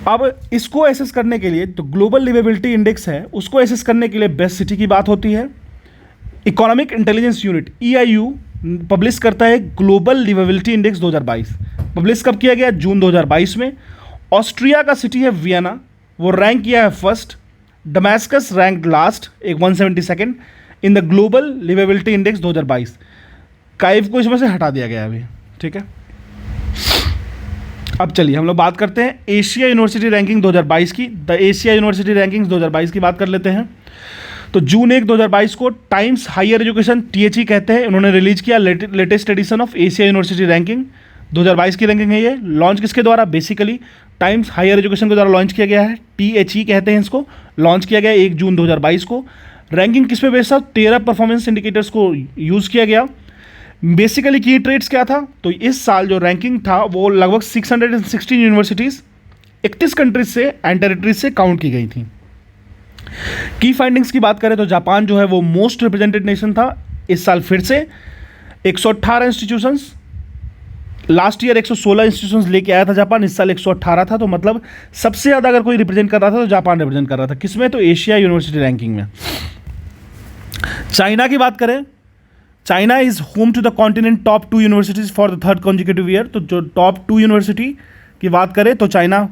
अब इसको एसेस करने के लिए तो ग्लोबल लिवेबिलिटी इंडेक्स है, उसको एसेस करने के लिए बेस्ट सिटी की बात होती है। Economic intelligence unit EIU publish करता है ग्लोबल लिवेबिलिटी इंडेक्स 2022। पब्लिश कब किया गया? जून 2022 में। ऑस्ट्रिया का सिटी है वियना, वो रैंक किया है फर्स्ट। डमैस्कस रैंक लास्ट, एक 172nd in the global liveability index 2022। Kyiv को इसमें से हटा दिया गया अभी, ठीक है। अब चलिए हम लोग बात करते हैं एशिया यूनिवर्सिटी रैंकिंग 2022 की। द एशिया यूनिवर्सिटी रैंकिंग्स 2022 की बात कर लेते हैं। तो जून 1, 2022 को टाइम्स हायर एजुकेशन THE कहते हैं, उन्होंने रिलीज किया latest edition of Asia university ranking 2022 की रैंकिंग है। ये लॉन्च किसके द्वारा? बेसिकली टाइम्स हायर एजुकेशन के द्वारा लॉन्च किया गया है, THE कहते हैं इसको। लॉन्च किया गया 1 जून 2022 को। रैंकिंग किस पे बेस्ड था? 13 परफॉर्मेंस इंडिकेटर्स को यूज़ किया गया। बेसिकली की ट्रेड्स क्या था? तो इस साल जो रैंकिंग था वो लगभग 616 यूनिवर्सिटीज़ 31 कंट्रीज से एंड टेरिटरीज से काउंट की गई थी। की फाइंडिंग्स की बात करें तो जापान जो है वो मोस्ट रिप्रेजेंटेड नेशन था इस साल फिर से। 118 इंस्टीट्यूशंस, लास्ट ईयर 116 इंस्टीट्यूशंस लेके आया था जापान, इस साल 118 था। तो मतलब सबसे ज़्यादा अगर कोई रिप्रेजेंट कर रहा था तो जापान रिप्रेजेंट कर रहा था। किसमें? तो एशिया यूनिवर्सिटी रैंकिंग में। चाइना की बात करें, China is home to the continent top 2 universities for the 3rd consecutive year. तो जो टॉप 2 यूनिवर्सिटी की बात करें तो चाइना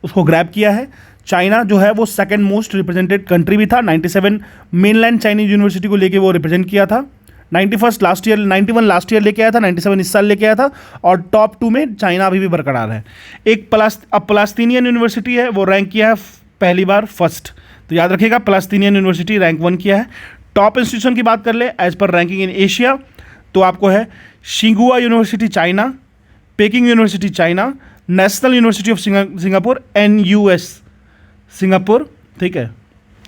उसको ग्रैब किया है। चाइना जो है वो सेकंड मोस्ट रिप्रेजेंटेड कंट्री भी था। 97 मेनलैंड चाइनीज यूनिवर्सिटी को लेके वो रिप्रेजेंट किया था। 91 लास्ट ईयर, 91 लास्ट ईयर लेके आया था, 97 इस साल लेके आया था। और टॉप 2 में चाइना अभी भी बरकरार है। एक पलास्तीनियन यूनिवर्सिटी है, वो रैंक किया है पहली बार फर्स्ट। तो याद रखिएगा पलास्तीनियन यूनिवर्सिटी रैंक 1 किया है। टॉप इंस्टीट्यूशन की बात कर ले as per ranking in Asia तो आपको है शिंगुआ University China, Peking University China, National University of Singapore NUS Singapore, ठीक है।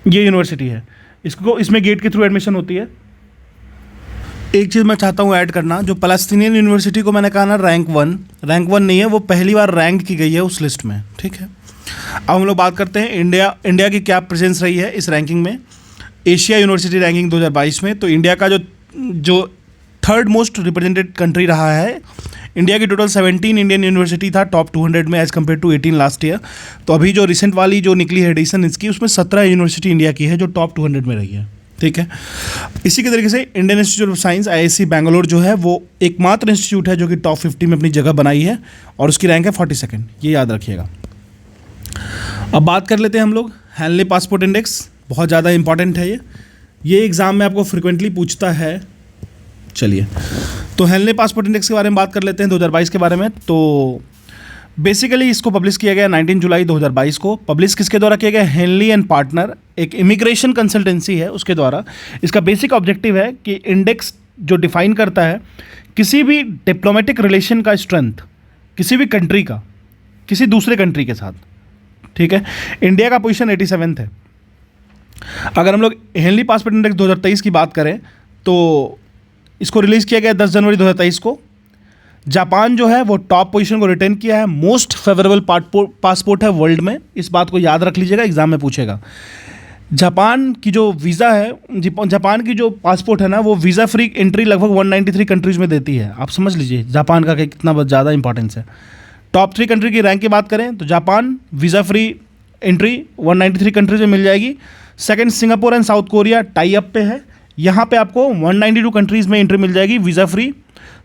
ये यूनिवर्सिटी है, इसमें गेट के थ्रू एडमिशन होती है। एक चीज़ मैं चाहता हूँ ऐड करना, जो पलास्तीनियन यूनिवर्सिटी को मैंने कहा ना रैंक 1 नहीं है, वो पहली बार रैंक की गई है उस लिस्ट में, ठीक है। अब हम लोग बात करते हैं इंडिया की क्या प्रेजेंस रही है इस रैंकिंग में, एशिया यूनिवर्सिटी रैंकिंग 2022 में। तो इंडिया का जो 3rd मोस्ट रिप्रेजेंटेड कंट्री रहा है। इंडिया की टोटल 17 इंडियन यूनिवर्सिटी था टॉप 200 में as compare to 18 last year. तो अभी जो रिसेंट वाली जो निकली है एडिशन इसकी, उसमें 17 यूनिवर्सिटी इंडिया की है जो टॉप 200 में रही है, ठीक है। इसी के तरीके से Indian institute of science IISc Bangalore जो है वो एकमात्र इंस्टीट्यूट है जो कि टॉप 50 में अपनी जगह बनाई है और उसकी रैंक है 42nd, ये याद रखिएगा। अब बात कर लेते हैं हम लोग हैनले पासपोर्ट इंडेक्स। बहुत ज़्यादा इंपॉर्टेंट है ये एग्ज़ाम में आपको फ्रिक्वेंटली पूछता है चलिए, तो हेनली पासपोर्ट इंडेक्स के बारे में बात कर लेते हैं 2022 के बारे में। तो बेसिकली इसको पब्लिश किया गया 19 जुलाई 2022 को। पब्लिश किसके द्वारा किया गया? हेनली एंड पार्टनर, एक इमिग्रेशन कंसल्टेंसी है, उसके द्वारा। इसका बेसिक ऑब्जेक्टिव है कि इंडेक्स जो डिफाइन करता है किसी भी डिप्लोमेटिक रिलेशन का स्ट्रेंथ किसी भी कंट्री का किसी दूसरे कंट्री के साथ, ठीक है। इंडिया का पोजीशन 87 है। अगर हम लोग हेनली पासपोर्ट इंडेक्स 2023 की बात करें तो इसको रिलीज़ किया गया 10 जनवरी 2023 को। जापान जो है वो टॉप पोजीशन को रिटेन किया है। मोस्ट फेवरेबल पासपोर्ट है वर्ल्ड में, इस बात को याद रख लीजिएगा, एग्जाम में पूछेगा। जापान की जो वीज़ा है, जापान की जो पासपोर्ट है ना, वो वीज़ा फ्री एंट्री लगभग 193 कंट्रीज़ में देती है। आप समझ लीजिए जापान का कितना ज़्यादा इंपॉर्टेंस है। टॉप 3 कंट्री की रैंक की बात करें तो Japan visa free entry 193 countries में मिल जाएगी। Second Singapore and south Korea tie up पे है, यहाँ पे आपको 192 कंट्रीज़ में एंट्री मिल जाएगी वीज़ा फ्री।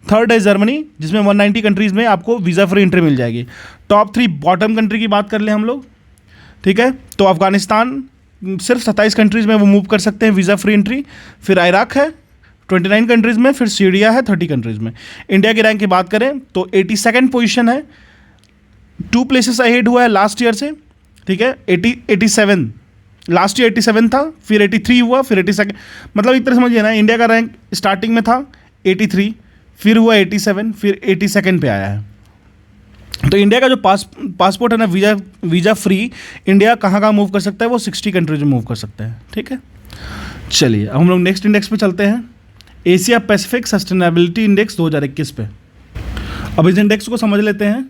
थर्ड है जर्मनी, जिसमें 190 कंट्रीज़ में आपको वीज़ा फ्री एंट्री मिल जाएगी। टॉप 3 बॉटम कंट्री की बात कर लें हम लोग, ठीक है, तो अफगानिस्तान सिर्फ 27 कंट्रीज़ में वो मूव कर सकते हैं वीज़ा फ्री एंट्री। फिर इराक है 29 कंट्रीज़ में, फिर सीरिया है 30 कंट्रीज़ में। इंडिया की रैंक की बात करें तो 82nd पोजीशन है, 2 प्लेसेस अहेड हुआ है लास्ट ईयर से, ठीक है। 87 लास्ट ईयर 87 था, फिर 83 हुआ, फिर 82, मतलब एक तरह समझिए ना, इंडिया का रैंक स्टार्टिंग में था 83, फिर हुआ 87, फिर 82nd पे आया है। तो इंडिया का जो पासपोर्ट है ना, वीज़ा फ्री, इंडिया कहाँ कहाँ मूव कर सकता है? वो 60 कंट्रीज में मूव कर सकता है, ठीक है। चलिए अब हम लोग नेक्स्ट इंडेक्स पे चलते हैं, एशिया पैसिफिक सस्टेनेबिलिटी इंडेक्स 2021 पे। अब इस इंडेक्स को समझ लेते हैं।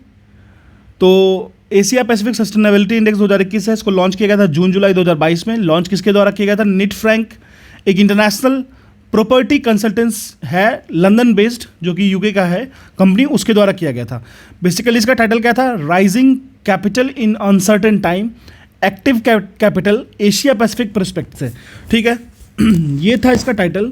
तो एशिया पैसिफिक सस्टेनेबिलिटी इंडेक्स 2021 है, इसको लॉन्च किया गया था जून जुलाई 2022 में। लॉन्च किसके द्वारा किया गया था? निट फ्रैंक, एक इंटरनेशनल प्रॉपर्टी कंसल्टेंस है लंदन बेस्ड, जो कि यूके का है कंपनी, उसके द्वारा किया गया था। बेसिकली इसका टाइटल क्या था? Rising capital in uncertain time, active capital Asia Pacific perspective से, ठीक है। ये था इसका टाइटल।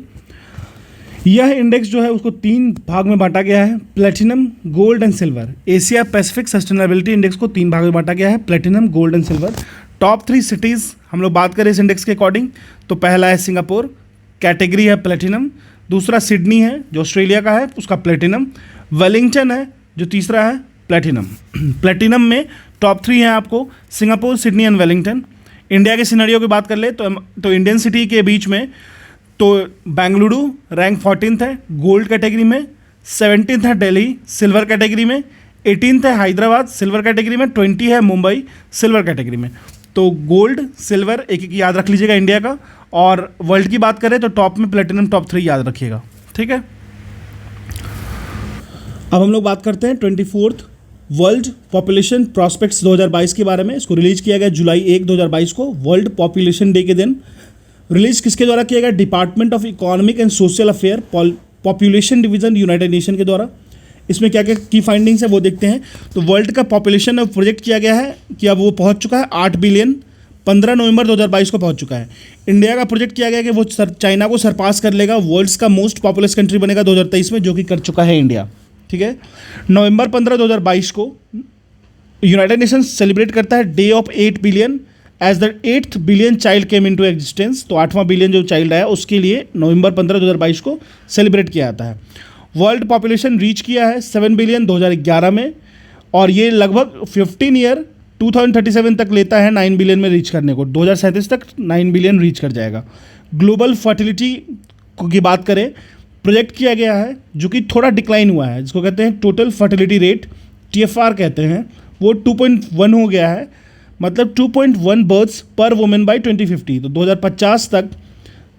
यह इंडेक्स जो है उसको 3 भाग में बांटा गया है, platinum, gold and silver. Asia Pacific sustainability index को 3 भाग में बांटा गया है, platinum, gold and silver. Top 3 cities हम लोग बात करें इस इंडेक्स के अकॉर्डिंग, तो पहला है सिंगापुर, कैटेगरी है प्लेटिनम। दूसरा सिडनी है जो ऑस्ट्रेलिया का है, उसका प्लेटिनम। वेलिंगटन है जो तीसरा है, प्लेटिनम। प्लेटिनम में टॉप 3 हैं आपको, Singapore, Sydney and Wellington. India के सिनेरियो की बात कर ले तो इंडियन सिटी के बीच में तो बेंगलुरु रैंक 14th है गोल्ड कैटेगरी में, 17th है दिल्ली सिल्वर कैटेगरी में, 18th है हैदराबाद सिल्वर कैटेगरी में, 20 है मुंबई सिल्वर कैटेगरी में। तो गोल्ड सिल्वर एक एक याद रख लीजिएगा इंडिया का। और वर्ल्ड की बात करें तो टॉप में प्लेटिनम, टॉप 3 याद रखिएगा, ठीक है। अब हम लोग बात करते हैं 24th वर्ल्ड पॉपुलेशन प्रॉस्पेक्ट्स 2022 के बारे में। इसको रिलीज किया गया जुलाई 1, 2022 को, वर्ल्ड पॉपुलेशन डे के दिन। रिलीज किसके द्वारा किया गया? Department of economic and social affair population division United nation के द्वारा। इसमें क्या क्या की फाइंडिंग्स है वो देखते हैं। तो वर्ल्ड का पॉपुलेशन अब प्रोजेक्ट किया गया है कि अब वो पहुंच चुका है 8 बिलियन, 15 नवंबर 2022 को पहुंच चुका है। इंडिया का प्रोजेक्ट किया गया कि वो चाइना को सरपास कर लेगा, वर्ल्ड्स का मोस्ट पॉपुलस कंट्री बनेगा 2023 में, जो कि कर चुका है इंडिया, ठीक है। नवंबर 15, 2022 को यूनाइटेड नेशंस सेलिब्रेट करता है day of 8 billion as the 8th billion child came into existence. तो 8वां बिलियन जो चाइल्ड आया उसके लिए नवंबर 15, 2022 को सेलिब्रेट किया जाता है। वर्ल्ड पॉपुलेशन रीच किया है 7 बिलियन 2011 में, और ये लगभग 15 ईयर 2037 तक लेता है 9 बिलियन में रीच करने को। 2037 तक 9 बिलियन रीच कर जाएगा। ग्लोबल फर्टिलिटी की बात करें, प्रोजेक्ट किया गया है जो कि थोड़ा डिक्लाइन हुआ है, जिसको कहते हैं टोटल फर्टिलिटी रेट, TFR कहते हैं, वो 2.1 हो गया है, मतलब 2.1 बर्थ्स पर वुमेन बाय 2050। तो 2050 तक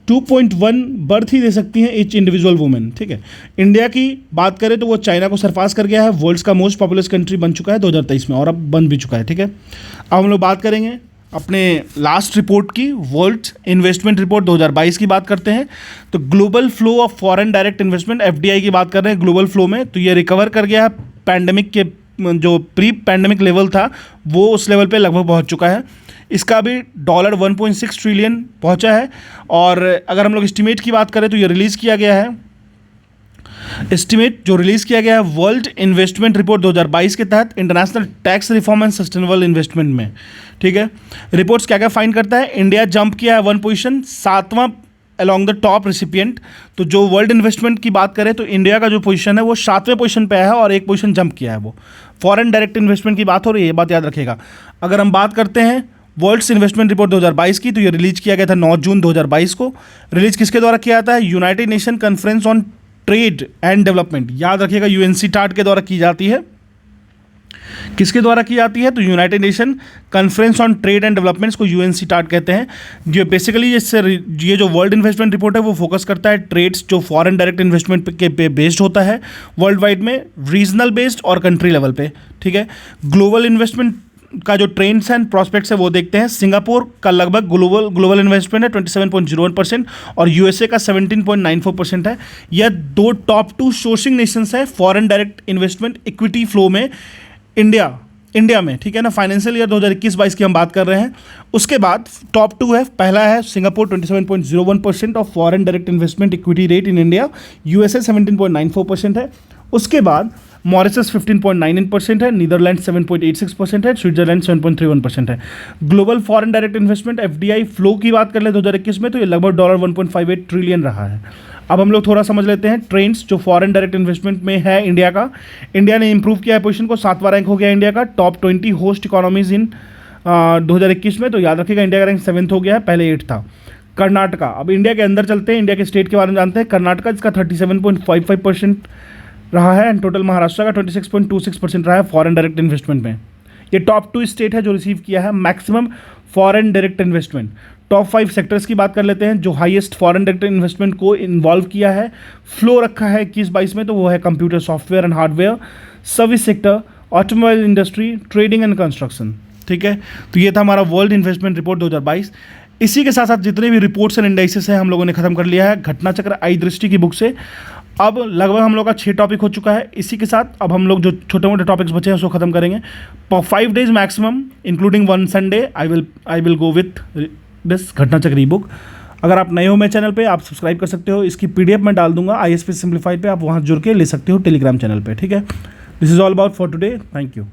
2.1 बर्थ ही दे सकती हैं ईच इंडिविजुअल वुमेन, ठीक है। इंडिया की बात करें तो वो चाइना को सरपास कर गया है, वर्ल्ड्स का मोस्ट पॉपुलस कंट्री बन चुका है 2023 में, और अब बन भी चुका है, ठीक है। अब हम लोग बात करेंगे अपने लास्ट रिपोर्ट की, वर्ल्ड इन्वेस्टमेंट रिपोर्ट 2022 की बात करते हैं। तो global flow of foreign direct investment, FDI की बात कर रहे हैं ग्लोबल फ्लो में। तो ये रिकवर कर गया है, पैंडेमिक के जो प्री पैंडेमिक लेवल था वो उस लेवल पे लगभग पहुंच चुका है। इसका भी $1.6 ट्रिलियन पहुंचा है। और अगर हम लोग एस्टिमेट की बात करें तो ये रिलीज़ किया गया है, एस्टिमेट जो रिलीज़ किया गया है वर्ल्ड इन्वेस्टमेंट रिपोर्ट 2022 के तहत international tax reform and sustainable investment में, ठीक है। रिपोर्ट्स क्या क्या फाइंड करता है? इंडिया जंप किया है 1 पोजीशन, 7वां along द टॉप रिसिपिएंट। तो जो वर्ल्ड इन्वेस्टमेंट की बात करें तो इंडिया का जो पोजीशन है वो 7वें पोजीशन पे है और एक पोजीशन जंप किया है। वो फॉरेन डायरेक्ट इन्वेस्टमेंट की बात हो रही है, ये बात याद रखिएगा। अगर हम बात करते हैं वर्ल्ड्स इन्वेस्टमेंट रिपोर्ट 2022 की, तो ये रिलीज किया गया था 9 जून 2022 को। रिलीज किसके द्वारा किया जाता है? United nation conference on trade and development, याद रखिएगा UNCTAD के द्वारा की जाती है। किसके द्वारा की जाती है? तो United nation conference on trade and developments को UNCTAD कहते हैं। जो बेसिकली ये जो वर्ल्ड इन्वेस्टमेंट रिपोर्ट है वो फोकस करता है ट्रेड्स जो फॉरेन डायरेक्ट इन्वेस्टमेंट के पे बेस्ड होता है वर्ल्ड वाइड में, रीजनल बेस्ड और कंट्री लेवल पे, ठीक है। ग्लोबल इन्वेस्टमेंट का जो ट्रेंड्स एंड प्रॉस्पेक्ट्स है वो देखते हैं। सिंगापुर का लगभग ग्लोबल इन्वेस्टमेंट है 27.01% और USA का 17.94% है। यह 2 टॉप 2 सोर्सिंग नेशंस है foreign direct investment equity flow में इंडिया में, ठीक है ना। फाइनेंशियल ईयर 2021-22 की हम बात कर रहे हैं। उसके बाद टॉप 2 है, पहला है Singapore 27.01% of foreign direct investment equity rate in India, USA 17.94% है। उसके बाद मॉरिशस 15.98% है, नीदरलैंड 7.86% है, स्विट्जरलैंड 7.31% है। Global foreign direct investment FDI flow की बात कर ले 2021 में, तो ये लगभग $1.58 ट्रिलियन रहा है। अब हम लोग थोड़ा समझ लेते हैं ट्रेंड्स जो फॉरेन डायरेक्ट इन्वेस्टमेंट में है इंडिया का। इंडिया ने इंप्रूव किया है पोजीशन को, 7वां रैंक हो गया इंडिया का टॉप 20 होस्ट इकोनॉमीज इन 2021 में। तो याद रखिएगा इंडिया का रैंक 7th हो गया है, पहले 8 था। कर्नाटका, अब इंडिया के अंदर चलते हैं, इंडिया के स्टेट के बारे में जानते हैं। कर्नाटका जिसका 37.55% रहा है एंड टोटल महाराष्ट्र का 26.26% रहा है फॉरेन डायरेक्ट इन्वेस्टमेंट में। ये टॉप 2 स्टेट है जो रिसीव किया है maximum foreign direct investment. Top 5 sectors की बात कर लेते हैं जो हाईएस्ट फॉरेन डायरेक्ट इन्वेस्टमेंट को इन्वॉल्व किया है, फ्लो रखा है 21-22 में, तो वो है computer, software and hardware, service sector, automobile industry, trading and construction, ठीक है। तो ये था हमारा वर्ल्ड इन्वेस्टमेंट रिपोर्ट 2022। इसी के साथ साथ जितने भी रिपोर्ट्स एंड इंडाइसेस हैं हम लोगों ने खत्म कर लिया है घटना चक्र आई दृष्टि की बुक से। अब लगभग हम लोग का 6 टॉपिक हो चुका है। इसी के साथ अब हम लोग जो छोटे मोटे टॉपिक्स बचे हैं उसको खत्म करेंगे। 5 days maximum including 1 Sunday I will go with this घटना चक्र ई बुक। अगर आप नए हो मेरे चैनल पे आप सब्सक्राइब कर सकते हो। इसकी PDF मैं डाल दूंगा ISP सिंप्लीफाइड पे, आप वहाँ जुड़ के ले सकते हो टेलीग्राम चैनल पे, ठीक है। This is all about for today, thank you.